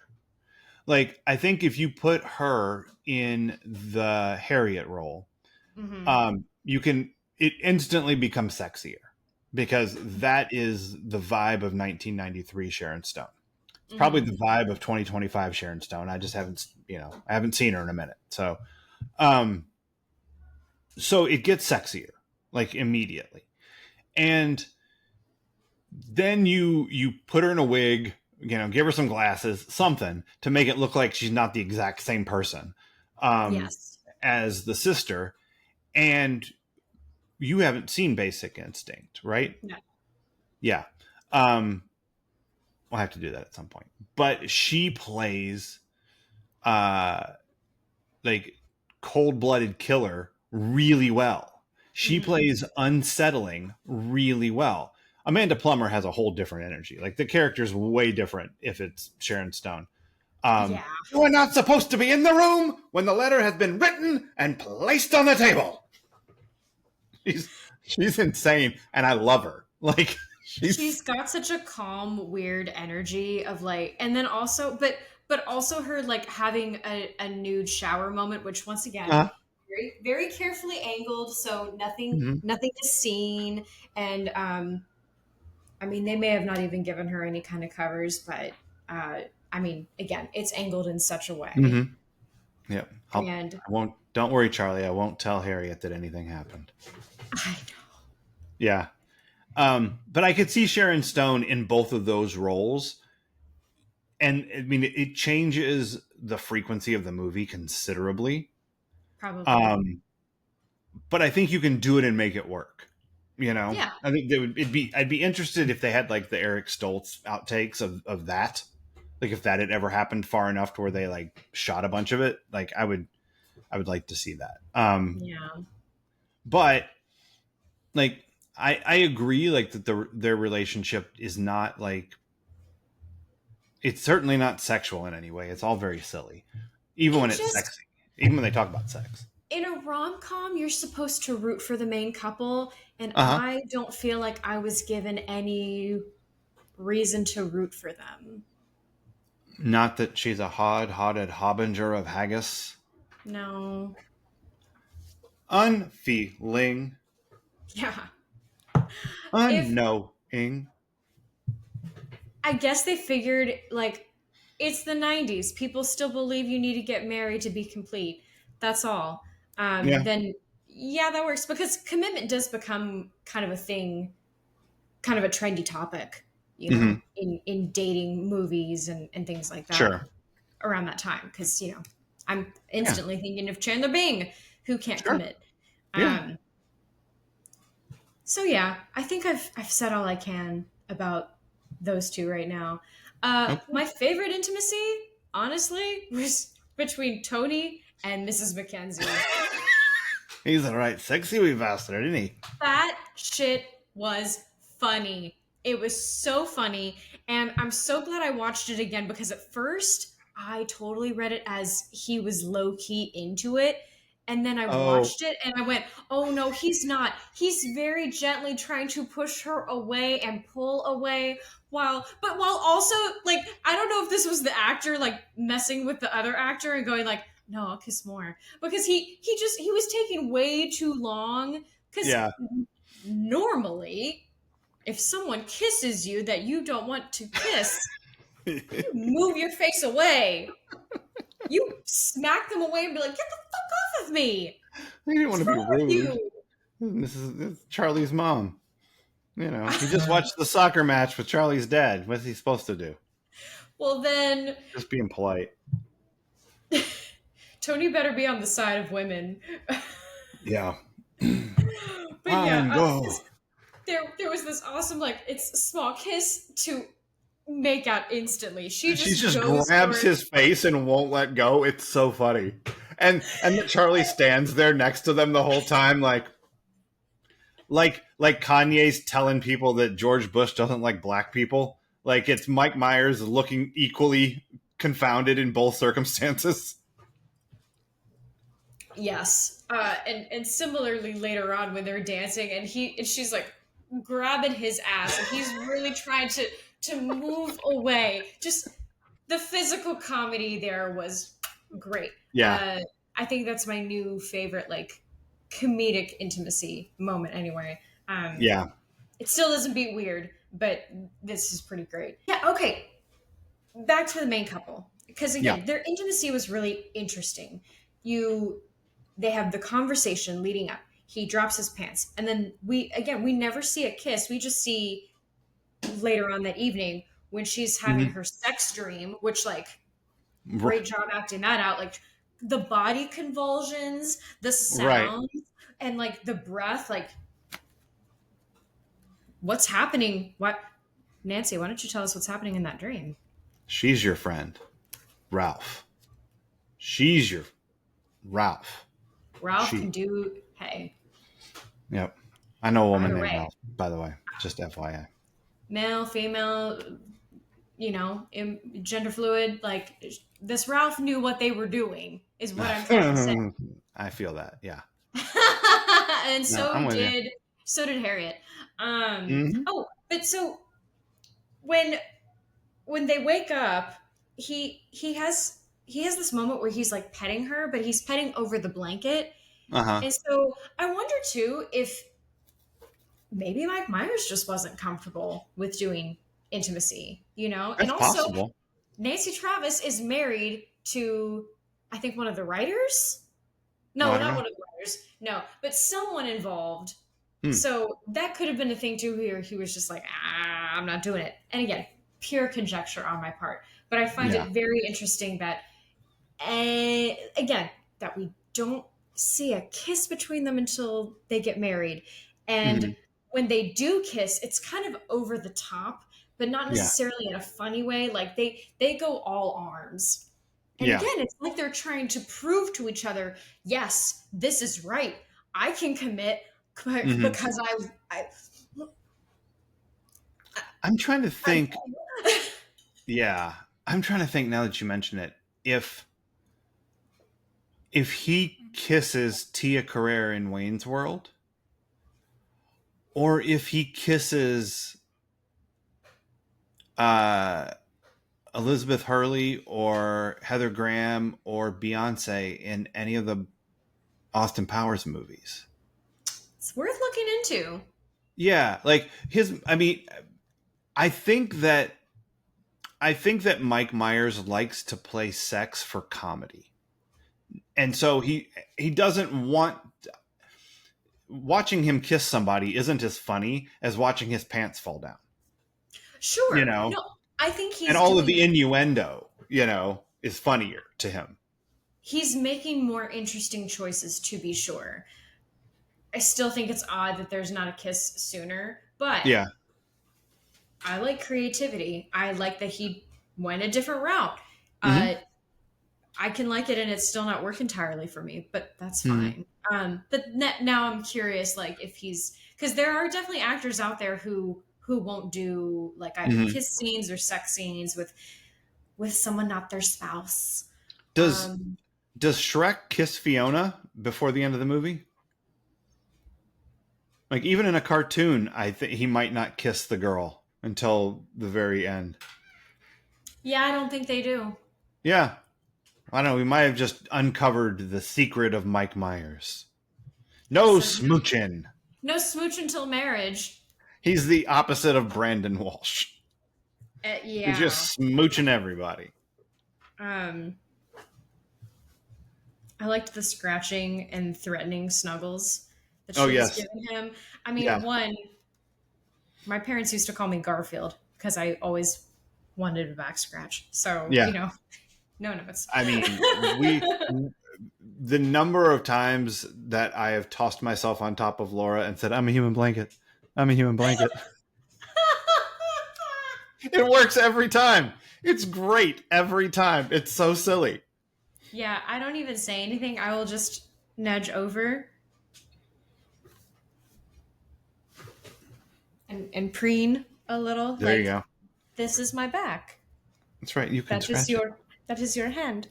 Like, I think if you put her in the Harriet role, Hmm. you can, it instantly becomes sexier because that is the vibe of 1993 Sharon Stone. It's probably Hmm. the vibe of 2025 Sharon Stone. I just haven't, I haven't seen her in a minute. Um, so it gets sexier like immediately. And then you put her in a wig, give her some glasses, something to make it look like she's not the exact same person Yes. as the sister. And you haven't seen Basic Instinct, right? No. Yeah. um we'll have to do that at some point. But she plays uh like cold-blooded killer really well. She Hmm. plays unsettling really well. Amanda Plummer has a whole different energy. Like, the character's way different if it's Sharon Stone. Yeah. You are not supposed to be in the room when the letter has been written and placed on the table. She's she's insane, and I love her. Like, she's She's got such a calm, weird energy of like, and then also, but also her like having a nude shower moment, which once again, uh, very very carefully angled, so mhm. nothing is seen, and I mean, they may have not even given her any kind of covers, but I mean, again, it's angled in such a way. Mm-hmm. Yep. And I won't. Don't worry, Charlie. I won't tell Harriet that anything happened. I Yeah. But I could see Sharon Stone in both of those roles, and I mean, it changes the frequency of the movie considerably. probably. Um, but I think you can do it and make it work. You know, Yeah. I think I'd be interested if they had like the Eric Stoltz outtakes of that. Like if that had ever happened far enough to where they like shot a bunch of it, like I would like to see that. Yeah. But like I agree like that their relationship is not like, it's certainly not sexual in any way. It's all very silly. Even It when it's just, sexy. Even when they talk about sex. in a rom com, you're supposed to root for the main couple. And Uh-huh. I don't feel like I was given any reason to root for them. Not that she's a hod-hearted harbinger of haggis. No. Unfeeling. Yeah. If Unknowing. I guess they figured, like, it's the 90s. People still believe you need to get married to be complete. That's all. Yeah. Then, yeah, that works because commitment does become kind of a thing, kind of a trendy topic, Mm-hmm. in dating movies and things like that Sure. around that time. Because, I'm Yeah. instantly thinking of Chandler Bing, who can't Sure. commit. Yeah. Um, So yeah, I think I've said all I can about those two right now. Okay. My favorite intimacy, honestly, was between Tony and Mrs. Mackenzie. He's a right sexy wee bastard, isn't he? That shit was funny. It was so funny, and I'm so glad I watched it again because at first I totally read it as he was low key into it. And then I Oh, watched it and I went, oh no, he's not. He's very gently trying to push her away and pull away while also, like, I don't know if this was the actor like messing with the other actor and going like, no, I'll kiss more. Because he was taking way too long. Because yeah. normally, if someone kisses you that you don't want to kiss, you move your face away. You smack them away and be like, get the fuck off of me. He didn't want What's to be wrong with rude. you? This is Charlie's mom. You know, he just watched the soccer match with Charlie's dad. What's he supposed to do? Well, then Just being polite. Tony better be on the side of women. Yeah. But yeah, And go. there was this awesome, like, it's a small kiss to make out instantly. She She just just goes for grabs it. his face and won't let go. It's so funny. And that Charlie stands there next to them the whole time, like Kanye's telling people that George Bush doesn't like black people. Like it's Mike Myers looking equally confounded in both circumstances. Yes. And similarly later on when they're dancing and she's like grabbing his ass and he's really trying to move away. Just the physical comedy there was great. Yeah. Uh I think that's my new favorite, like, comedic intimacy moment anyway. Yeah. It still doesn't beat weird, but this is pretty great. Yeah, okay. Back to the main couple. Because Yeah. again, their intimacy was really interesting. You They have the conversation leading up. He drops his pants. And then we never see a kiss. We just see later on that evening when she's having Mhm. her sex dream, which, like, R- great job acting that out. Like, the body convulsions, the right. sound, and like the breath, like, what's happening? What, Nancy, why don't you tell us what's happening in that dream? She's your friend, Ralph. She's your Ralph. Ralph can She. do, hey, Yep. I know a woman either named way, Ralph, by the way. Just FYI. male, female, gender fluid, like, this Ralph knew what they were doing, is what I'm trying to say. I feel that. Yeah. And No, I'm with you. so did Harriet. Hmm. Oh, but so when they wake up, he has this moment where he's like petting her, but he's petting over the blanket. Uh huh. And so I wonder too if maybe Mike Myers just wasn't comfortable with doing intimacy, you know? And That's also, possible. Nancy Travis is married to, I think, one of the writers. Oh, No, I don't not know. one of the writers. No, but someone involved. Hmm. So that could have been a thing too, where he was just like, I'm not doing it. And again, pure conjecture on my part. But I find Yeah. it very interesting that, again, that we don't see a kiss between them until they get married. And Hmm. when they do kiss, it's kind of over the top, but not Yeah. necessarily in a funny way. Like they go all arms. And Yeah. again, it's like they're trying to prove to each other, yes, this is right. I can commit Hmm. because I I'm trying to I'm think. Yeah. I'm trying to think now that you mention it. If he kisses Tia Carrere in Wayne's World, or if he kisses uh, Elizabeth Hurley or Heather Graham or Beyonce in any of the Austin Powers movies. it's worth looking into. Yeah, like his. I mean, I think that I think that Mike Myers likes to play sex for comedy, and so he doesn't want watching him kiss somebody isn't as funny as watching his pants fall down. You Sure. know, No, I think and he's all of doing the innuendo, is funnier to him. he's making more interesting choices to be sure. I still think it's odd that there's not a kiss sooner, but Yeah. I like creativity. I like that he went a different route. Hmm. Uh, I can like it and it's still not work entirely for me, but that's Hmm. fine. But now I'm curious, like if he's because there are definitely actors out there who won't do like either Hmm. kiss scenes or sex scenes with someone not their spouse. Does Um, does Shrek kiss Fiona before the end of the movie? Like even in a cartoon, I think he might not kiss the girl until the very end. yeah, I don't think they do. Yeah, I don't know. We might have just uncovered the secret of Mike Myers. No Says no, smooching. no smooch until marriage. He's the opposite of Brandon Walsh. He's Yeah. just smooching everybody. Um, I liked the scratching and threatening snuggles that Oh she was yes, giving him. I yeah, mean, one, my parents used to call me Garfield because I always wanted a back scratch. So, yeah. no notes. I mean, the number of times that I have tossed myself on top of Laura and said, "I'm a human blanket. I'm a human blanket." It works every time. It's great every time. It's so silly. Yeah, I don't even say anything. I will just nudge over and preen a little, There you like, go. this is my back. That's right. You can That is scratch it. your hand.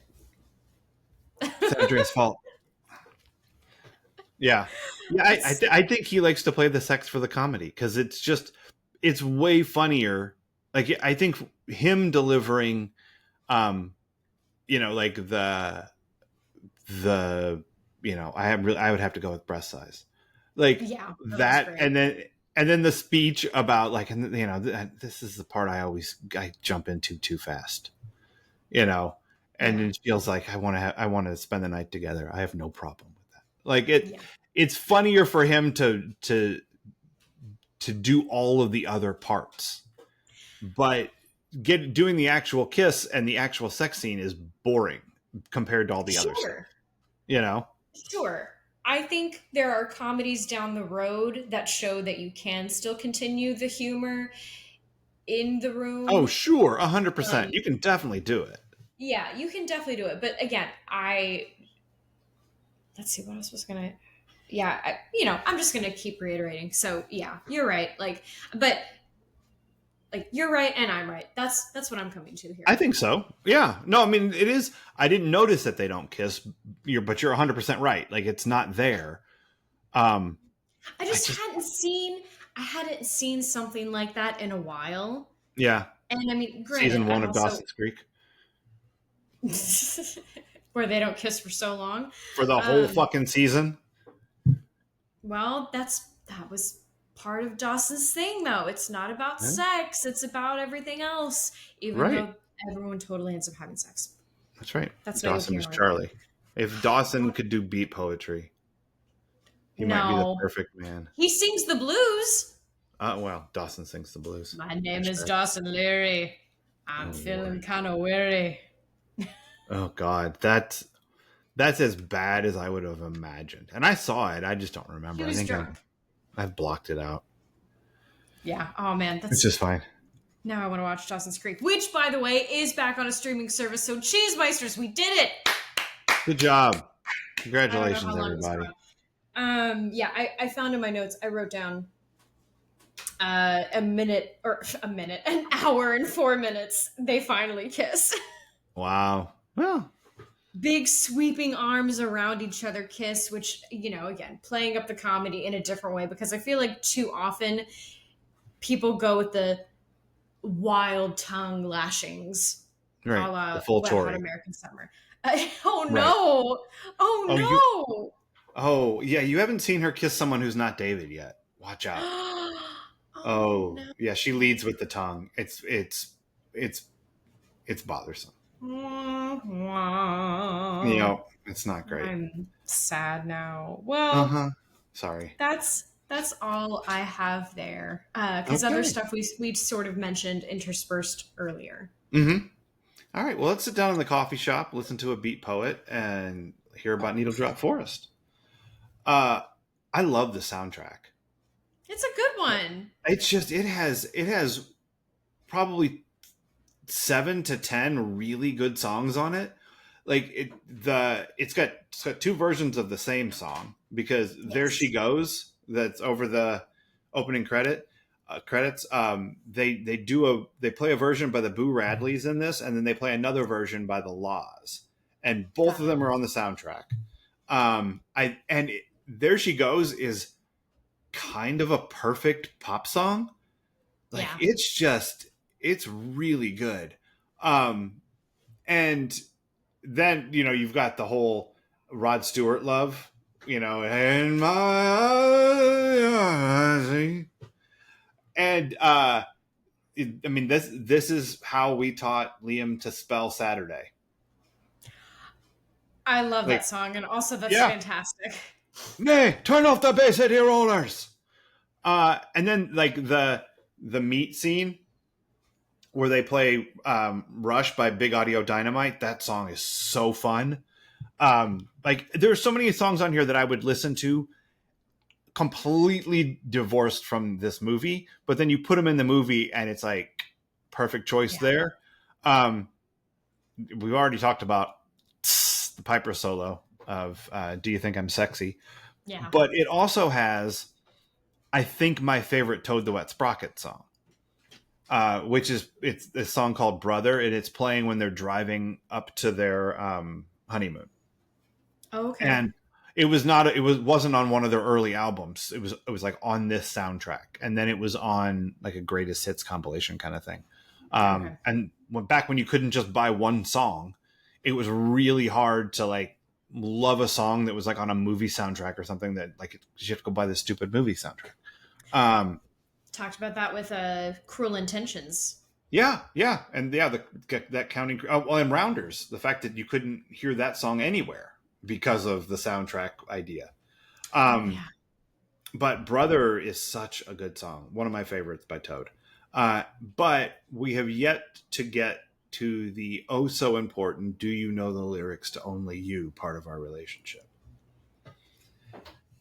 It's Andrea's fault. Yeah, yeah. It's I think he likes to play the sex for the comedy because it's way funnier. Like I think him delivering, um, like the I would have to go with breast size, like yeah, no, that was that, great. and then the speech about like, and this is the part I jump into too fast, you know, and Yeah, it feels like I want to spend the night together. I have no problem with that. Like yeah. it's funnier for him to do all of the other parts, but doing the actual kiss and the actual sex scene is boring compared to all the other stuff, Sure. you know. Sure. I think there are comedies down the road that show that you can still continue the humor in the Oh, room. sure, 100%. Um, You can definitely do it. yeah, you can definitely do it. But again, let's see what else was gonna. Yeah, I'm just gonna keep reiterating. So yeah, you're right. But you're right and I'm right. That's what I'm coming to I here. think so. Yeah. No, I mean it is. I didn't notice that they don't kiss. But you're 100% right. Like it's not there. Um, I I just just I hadn't seen something like that in a while. yeah. And I mean, granted, Season one I'm of also Dawson's Creek where they don't kiss for so long. for the whole Um, fucking season. well, that was. part of Dawson's thing, though. It's not about Yeah. sex, it's about everything else, even Right. though everyone totally ends up having sex. That's right. That's neither Dawson here is nor there. Charlie. If Dawson could do beat poetry, he might be the No, perfect man. he sings the blues. Well, Dawson sings the blues. My name That's is right. Dawson Leary. I'm Oh feeling Lord. kind of weary. Oh God. That's as bad as I would have imagined. And I saw it. I just don't He remember. I was think drunk. I've blocked it out. Yeah. Oh man, It's that's just fine. now I want to watch Dawson's Creek, which, by the way, is back on a streaming service. So, Cheesemeisters, we did it. Good job. I don't know Congratulations, how long it's everybody. gone. Yeah, I found in my notes. I wrote down an hour and 4 minutes. They finally kiss. Wow. Well, Big sweeping arms around each other kiss, which, again, playing up the comedy in a different way, because I feel like too often people go with the wild tongue lashings, right. a The la full Wet Hot Tory. American Summer. Oh Right. no! Oh, you. Oh Oh, yeah. You haven't seen her kiss someone who's not David yet. Watch out. no! Oh Oh, yeah. She leads with the tongue. It's it's bothersome. no! It's not great. I'm sad now. Uh Well, huh. Sorry. that's all I have there. Because other Okay. stuff we sort of mentioned interspersed earlier. Mm-hmm. All right. Well, let's sit down in the coffee shop, listen to a beat poet, and hear about Needle Drop Forest. Uh, I love the soundtrack. It's a good one. It's just it has probably 7 to 10 really good songs on it. Like it's got two versions of the same song because There She Yes. Goes, that's over the opening credits. They play a version by the Boo Radleys in this, and then they play another version by the Laws, and both Got of it. them are on the soundtrack. There She Goes is kind of a perfect pop song. Like Yeah. it's really good. Um, and then you've got the whole Rod Stewart love, in my eyes, and I mean this is how we taught Liam to spell Saturday. I love Like, that song, and also that's yeah, fantastic. nay, turn off the bass at here, rollers. And then like the meat scene where they play Rush by Big Audio Dynamite. That song is so fun. Like there's so many songs on here that I would listen to completely divorced from this movie, but then you put them in the movie and it's like perfect choice Yeah. there. Um, we've already talked about the Piper solo of Do You Think I'm Sexy? Yeah. But it also has, I think, my favorite Toad the Wet Sprocket song. Which is it's a song called Brother, and it's playing when they're driving up to their honeymoon. Oh, okay. And it wasn't on one of their early albums. It was like on this soundtrack, and then it was on like a greatest hits compilation kind of thing. Okay. And back when you couldn't just buy one song, it was really hard to like love a song that was like on a movie soundtrack or something that like you have to go buy the stupid movie soundtrack. Talked about that with Cruel Intentions. Yeah, and yeah, that counting. Well, and Rounders, the fact that you couldn't hear that song anywhere because of the soundtrack idea. Oh Um, yeah. but Brother is such a good song, one of my favorites by Toad. But we have yet to get to the oh so important "Do you know the lyrics to Only You" part of our relationship.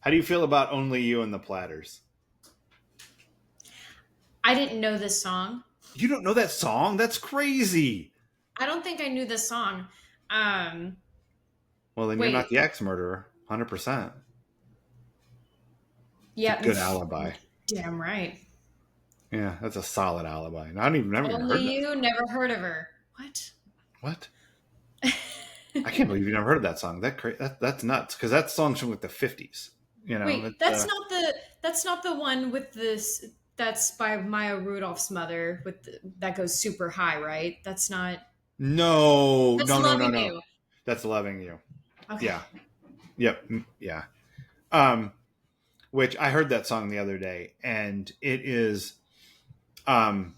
How do you feel about Only You and the Platters? I didn't know this song. You don't know that song? That's crazy. I don't think I knew this song. Um, Well, then you're not Wait. the axe murderer, 100%. It's a Yeah. good alibi. Damn right. Yeah, that's a solid alibi. And I don't even never even Only heard that. You, never heard of her. What? What? I can't believe you never heard that song. That's nuts because that song's from like the 50s. Wait, It's, that's not the one with this. That's by Maya Rudolph's mother that goes super high, right? That's not. no, That's no, no, no, Loving no. You. That's Loving You. Okay. Yeah. Yep. Yeah. Um, which I heard that song the other day, and it is, um,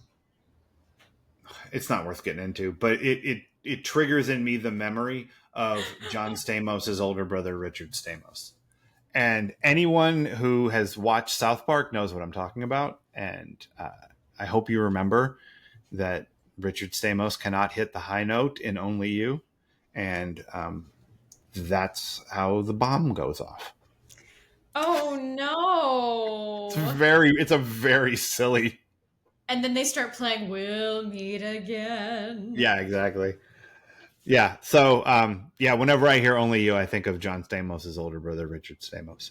it's not worth getting into, but it triggers in me the memory of John Stamos's older brother, Richard Stamos. And anyone who has watched South Park knows what I'm talking about. And I hope you remember that Richard Stamos cannot hit the high note in Only You. And that's how the bomb goes off. Oh no! It's a very silly. And then they start playing "We'll Meet Again." Yeah, exactly. Yeah. So, yeah, whenever I hear Only You, I think of John Stamos' older brother, Richard Stamos.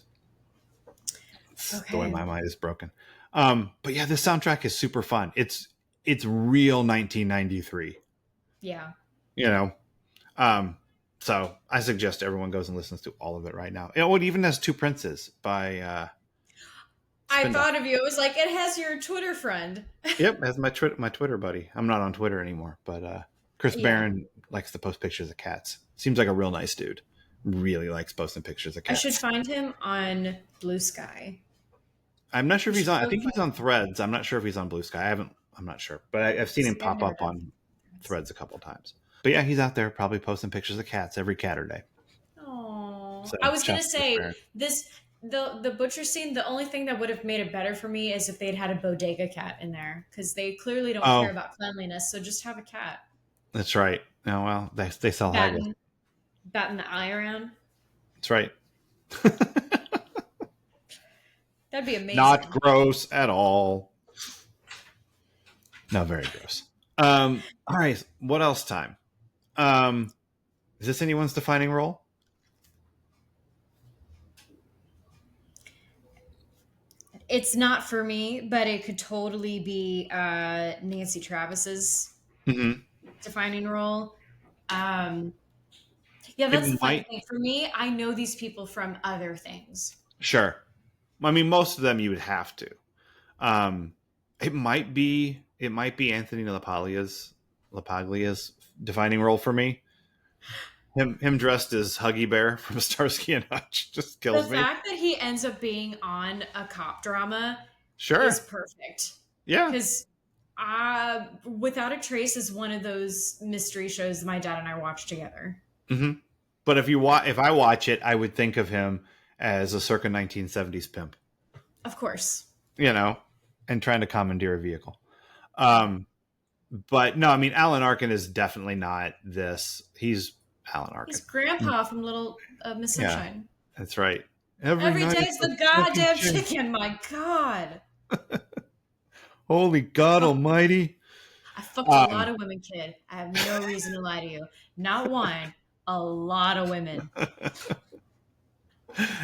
It's the way my mind is broken. But yeah, this soundtrack is super fun. It's real 1993. Yeah. You know? So I suggest everyone goes and listens to all of it right now. It even has Two Princes by I thought of you. It was like, it has your Twitter friend. Yep, it has my Twitter buddy. I'm not on Twitter anymore, but Chris Barron likes to post pictures of cats. Seems like a real nice dude. Really likes posting pictures of cats. I should find him on Blue Sky. I'm not sure if he's on. I think he's on Threads. I'm not sure if he's on Blue Sky. I'm not sure, but I've seen him pop up on Threads a couple times. But yeah, he's out there probably posting pictures of cats every Catterday. Oh, so, I was gonna say the butcher scene. The only thing that would have made it better for me is if they'd had a bodega cat in there, because they clearly don't care about cleanliness. So just have a cat. That's right. Oh well, they sell Hagel. Batting the eye around. That's right. That'd be amazing. Not gross at all. No, very gross. All right. What else time? Is this anyone's defining role? It's not for me, but it could totally be Nancy Travis's defining role. Yeah, that's the funny thing. For me, I know these people from other things. Sure. I mean, most of them you would have to. It might be Anthony LaPaglia's defining role for me. Him dressed as Huggy Bear from Starsky and Hutch just kills me. The fact that he ends up being on a cop drama is perfect. Yeah. Because Without a Trace is one of those mystery shows my dad and I watch together. Mm-hmm. But if I watch it, I would think of him as a circa 1970s pimp. Of course. And trying to commandeer a vehicle. But no, I mean, Alan Arkin is definitely not this. He's Alan Arkin. He's Grandpa from Little Miss Sunshine. Yeah, that's right. Every day's the goddamn chicken. My God. Holy God Almighty. I fucked a lot of women, kid. I have no reason to lie to you. Not one. A lot of women.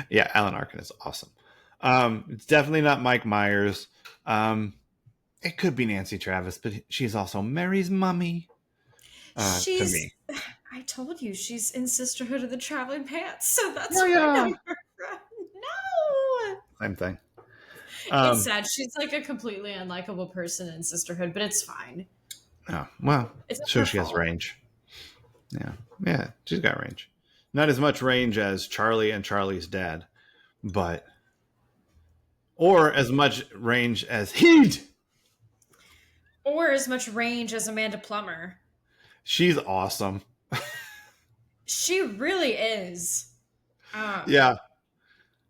Yeah, Alan Arkin is awesome. It's definitely not Mike Myers. It could be Nancy Travis, but she's also Mary's mummy. To me. I told you she's in Sisterhood of the Traveling Pants, so that's where I know her from. No. Same thing. It's sad. She's like a completely unlikable person in Sisterhood, but it's fine. Oh, well, sure she has range. Yeah, she's got range. Not as much range as Charlie and Charlie's dad, or as much range as Heat. Or as much range as Amanda Plummer. She's awesome. She really is. Yeah.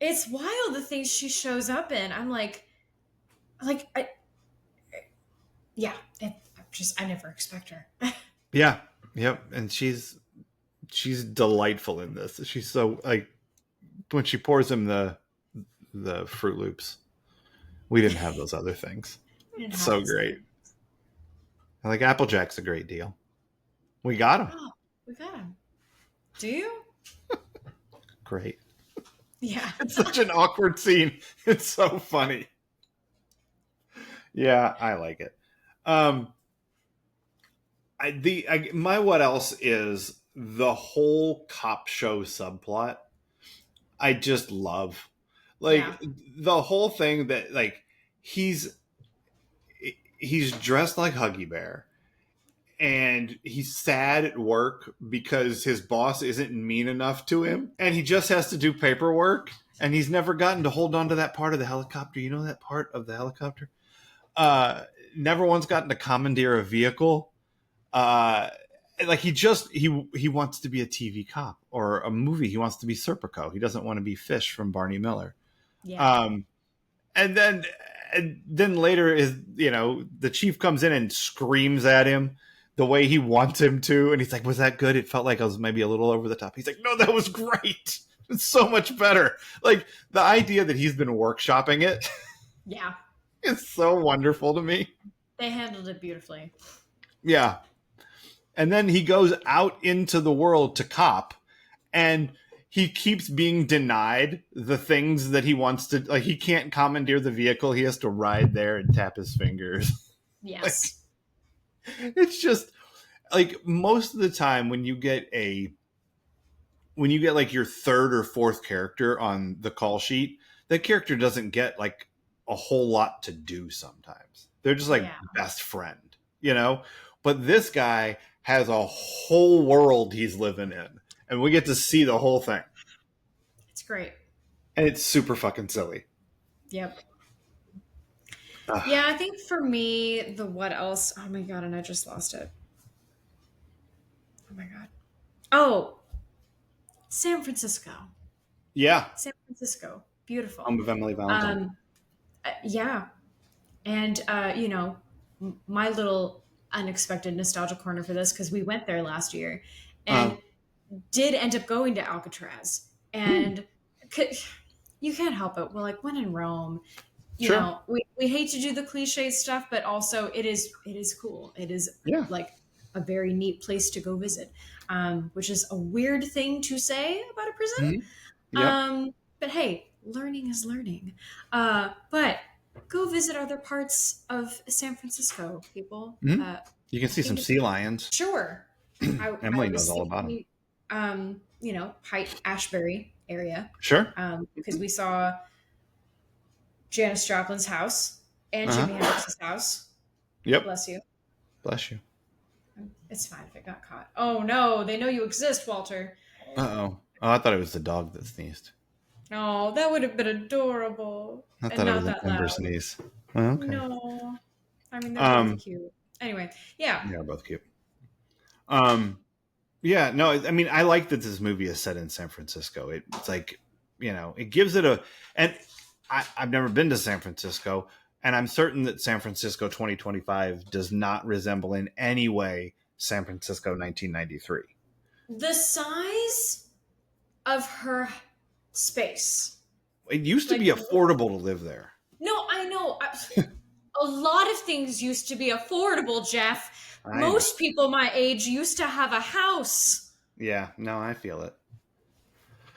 It's wild the things she shows up in. I'm I never expect her. Yeah. Yep. And she's delightful in this. She's so when she pours him the Fruit Loops. We didn't have those other things. So great. Applejack's a great deal. We got him. Oh, we got him. Do you? Great. Yeah. It's such an awkward scene. It's so funny. Yeah, I like it. My what else is the whole cop show subplot. I just love the whole thing that he's dressed like Huggy Bear. And he's sad at work because his boss isn't mean enough to him. And he just has to do paperwork. and he's never gotten to hold on to that part of the helicopter. You know that part of the helicopter? Never once gotten to commandeer a vehicle. Like he wants to be a TV cop or a movie. He wants to be Serpico. He doesn't want to be Fish from Barney Miller. Yeah. Um, and then later is, the chief comes in and screams at him the way he wants him to, and he's like, "Was that good? It felt like I was maybe a little over the top." He's like, "No, that was great. It's so much better." Like the idea that he's been workshopping it Yeah. is so wonderful to me. They handled it beautifully. Yeah. And then he goes out into the world to cop, and he keeps being denied the things that he wants to. Like, he can't commandeer the vehicle. He has to ride there and tap his fingers. Yes. It's just like most of the time when you get like your third or fourth character on the call sheet, that character doesn't get like a whole lot to do sometimes. They're just like best friend, But this guy has a whole world he's living in, and we get to see the whole thing. It's great. And it's super fucking silly. Yep. Yeah, I think for me, the what else? Oh my God, and I just lost it. Oh my God. Oh, San Francisco. Yeah. San Francisco. Beautiful. Home of Emily Valentine. Yeah. And, my little unexpected nostalgia corner for this, because we went there last year and did end up going to Alcatraz. And you can't help it. Well, like when in Rome, we hate to do the cliche stuff, but also it is cool. It is like a very neat place to go visit, which is a weird thing to say about a prison. But hey, learning is learning. But go visit other parts of San Francisco, people. You can see some sea lions. Sure. Emily knows all about them. Height Ashbury area. Sure. Because we saw Janis Joplin's house and Jimi Hendrix's house. Yep. Bless you. Bless you. It's fine if it got caught. Oh no, they know you exist, Walter. Uh-oh. Oh, I thought it was the dog that sneezed. Oh, that would have been adorable. I thought it was an Ember sneeze. Oh, okay. No. I mean, they're both cute. Anyway, yeah. They're both cute. Yeah, no, I mean, I like that this movie is set in San Francisco. It's like, it gives it and I've never been to San Francisco, and I'm certain that San Francisco 2025 does not resemble in any way San Francisco 1993. The size of her space. It used to be affordable to live there. No, I know. A lot of things used to be affordable, Jeff. Most people my age used to have a house. Yeah, no, I feel it.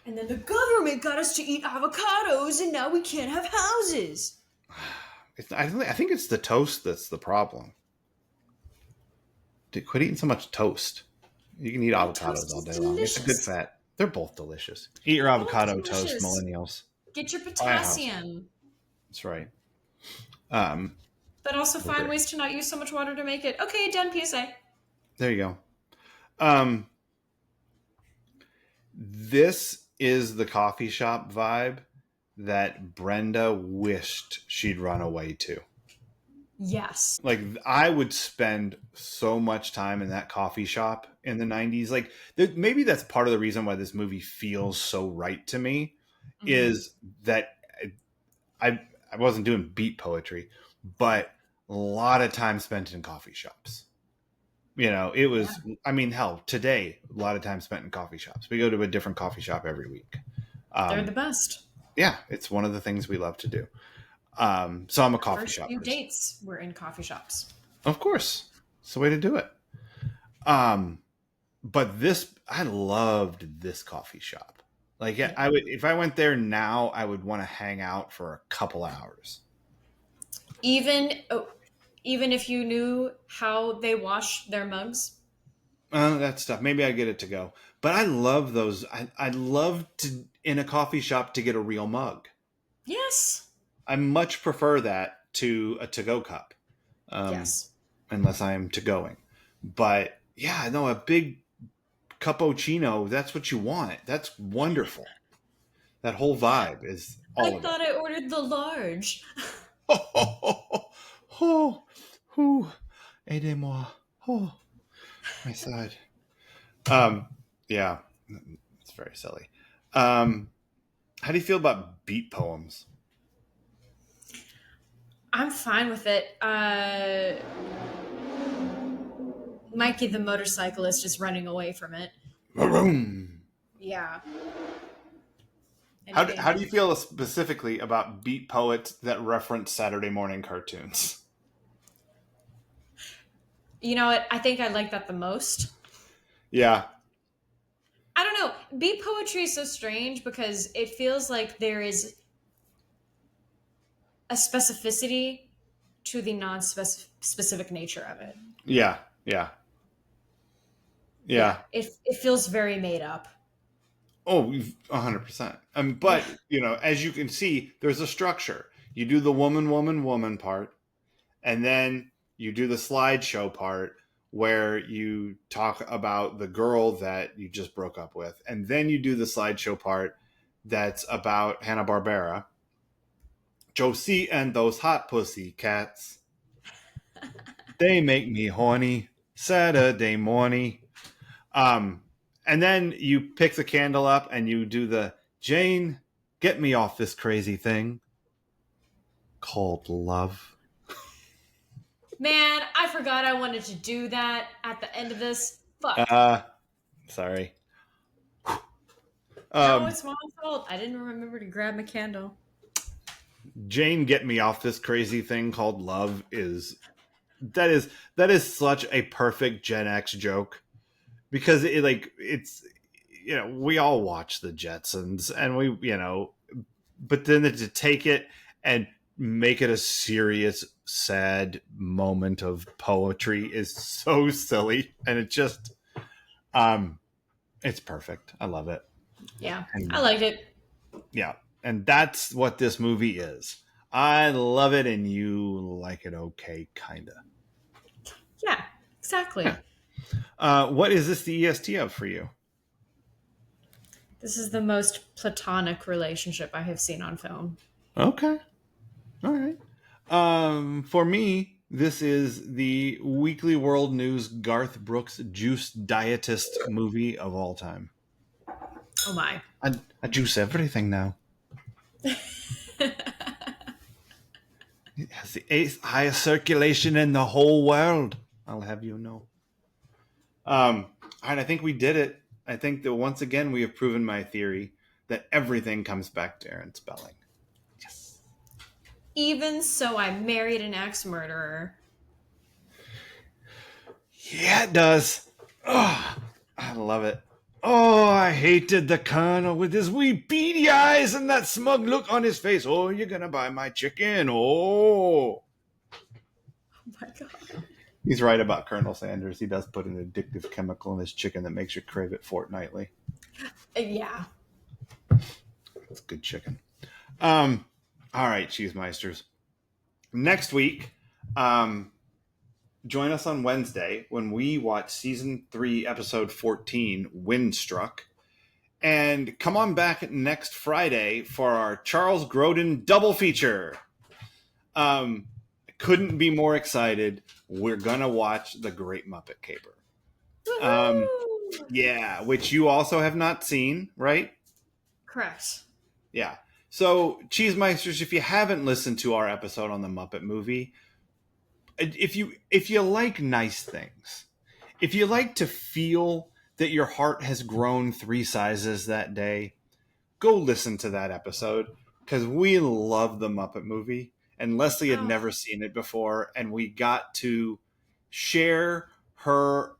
And then the government got us to eat avocados, and now we can't have houses. I think it's the toast that's the problem. Dude, quit eating so much toast. You can eat avocados all day long. It's a good fat. They're both delicious. Eat your avocado toast, millennials. Get your potassium. That's right. But also find ways to not use so much water to make it. Okay, done PSA. There you go. This is the coffee shop vibe that Brenda wished she'd run away to. Yes. Like, I would spend so much time in that coffee shop in the 90s. Like, maybe that's part of the reason why this movie feels so right to me, is that I wasn't doing beat poetry, but a lot of time spent in coffee shops. It was, I mean, hell, today, a lot of time spent in coffee shops. We go to a different coffee shop every week. They're the best. Yeah, it's one of the things we love to do. So I'm a coffee shop Few person. dates were in coffee shops. Of course. It's the way to do it. But I loved this coffee shop. Like, I would, if I went there now, I would want to hang out for a couple hours. Even if you knew how they wash their mugs? That stuff. Maybe I'd get it to go. But I love those. I love to, in a coffee shop, to get a real mug. Yes. I much prefer that to a to-go cup. Yes. Unless I'm to-going. But yeah, no, a big cappuccino, that's what you want. That's wonderful. That whole vibe is I all of it. thought I ordered the large. Oh, oh, aidez-moi. Oh, my side. Um, yeah, it's very silly. Um, how do you feel about beat poems? I'm fine with it. Mikey the motorcyclist is running away from it. Vroom. Yeah. How do Anything. you feel specifically about beat poets that reference Saturday morning cartoons? You know what? I think I like that the most. Yeah, I don't know. Beat poetry is so strange because it feels like there is a specificity to the non-specific nature of it. yeah, yeah, Yeah, yeah. it feels very made up. Oh, 100%. Yeah. But as you can see, there's a structure. You do the woman, woman, woman part, and then you do the slideshow part where you talk about the girl that you just broke up with, and then you do the slideshow part that's about Hanna Barbera, Josie and those hot pussy cats. They make me horny Saturday morning. Um, and then you pick the candle up and you do the Jane, get me off this crazy thing called love. Man, I forgot I wanted to do that at the end of this. Fuck. Uh, sorry. No, Um, it's my fault. I didn't remember to grab my candle. Jane, get me off this crazy thing called love that is such a perfect Gen X joke because it's we all watch the Jetsons and but then to take it and make it a serious sad moment of poetry is so silly and um it's perfect. I love it. Yeah, I And liked it. yeah, and that's what this movie is. I love it and you like it okay kinda. Yeah, Yeah. exactly. What is this the EST of for you? This is the most platonic relationship I have seen on film. Okay. All right. For me, this is the Weekly World News Garth Brooks Juice Dietist movie of all time. Oh my. I juice everything now. It has the eighth highest circulation in the whole world. I'll have you know. And I think we did it. I think that once again we have proven my theory that everything comes back to Aaron Spelling. Yes. Even so, I married an ex murderer. Yeah, it does. Oh, I love it. Oh, I hated the colonel with his wee beady eyes and that smug look on his face. Oh, you're gonna buy my chicken. Oh. Oh my god. He's right about Colonel Sanders. He does put an addictive chemical in his chicken that makes you crave it fortnightly. Yeah. It's good chicken. All right, Cheesemeisters. Next week, join us on Wednesday when we watch season 3, episode 14, Windstruck. And come on back next Friday for our Charles Grodin double feature. Couldn't be more excited. We're gonna watch The Great Muppet Caper. Um, Woohoo! yeah, which you also have not seen, right? Correct. Yeah. So, Cheesemeisters, if you haven't listened to our episode on the Muppet movie, if you like nice things, if you like to feel that your heart has grown 3 sizes that day, go listen to that episode because we love the Muppet movie. And Leslie had Oh, never seen it before, and we got to share her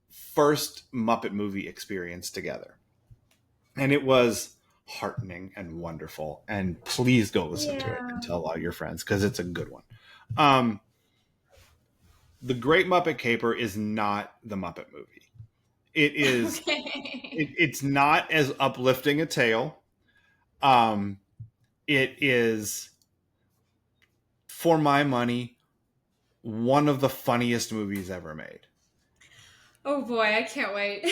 first Muppet movie experience together. And it was heartening and wonderful. And please go listen to it yeah. and tell all your friends because it's a good one. Um, the Great Muppet Caper is not the Muppet movie. It is. Okay. It's not as uplifting a tale. Um, it is, for my money, one of the funniest movies ever made. Oh boy, I can't wait.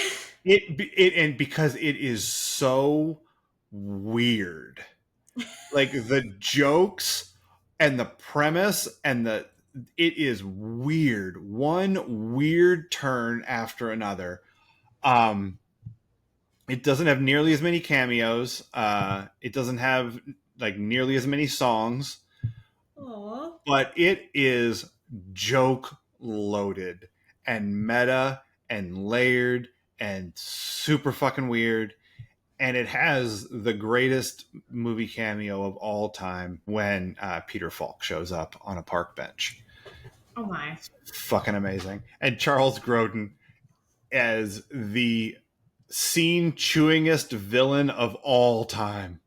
And because it is so weird. Like the jokes and the premise and it is weird. One weird turn after another. Um, it doesn't have nearly as many cameos. It doesn't have like nearly as many songs, Aw. but it is joke loaded and meta and layered and super fucking weird. And it has the greatest movie cameo of all time when Peter Falk shows up on a park bench. Oh my. Fucking amazing. And Charles Grodin as the scene chewingest villain of all time.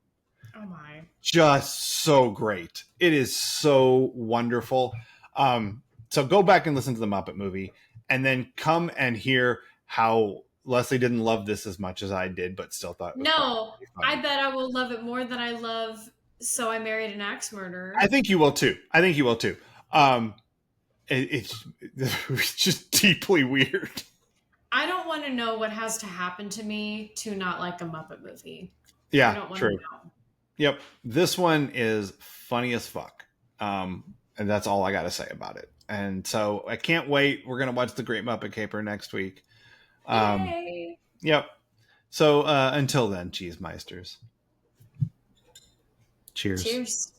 Oh my. Just so great. It is so wonderful. So go back and listen to the Muppet movie and then come and hear how Leslie didn't love this as much as I did, but still thought it was No, I funny. bet I will love it more than I love So I Married an Axe I Murderer. think you will too. I think you will too. It's just deeply weird. I don't want to know what has to happen to me to not like a Muppet movie. I Yeah, don't want to true. know. Yep. This one is funny as fuck. And that's all I got to say about it. And so I can't wait. We're going to watch The Great Muppet Caper next week. Yay! Yep. So until then, Cheese Meisters. Cheers. Cheers.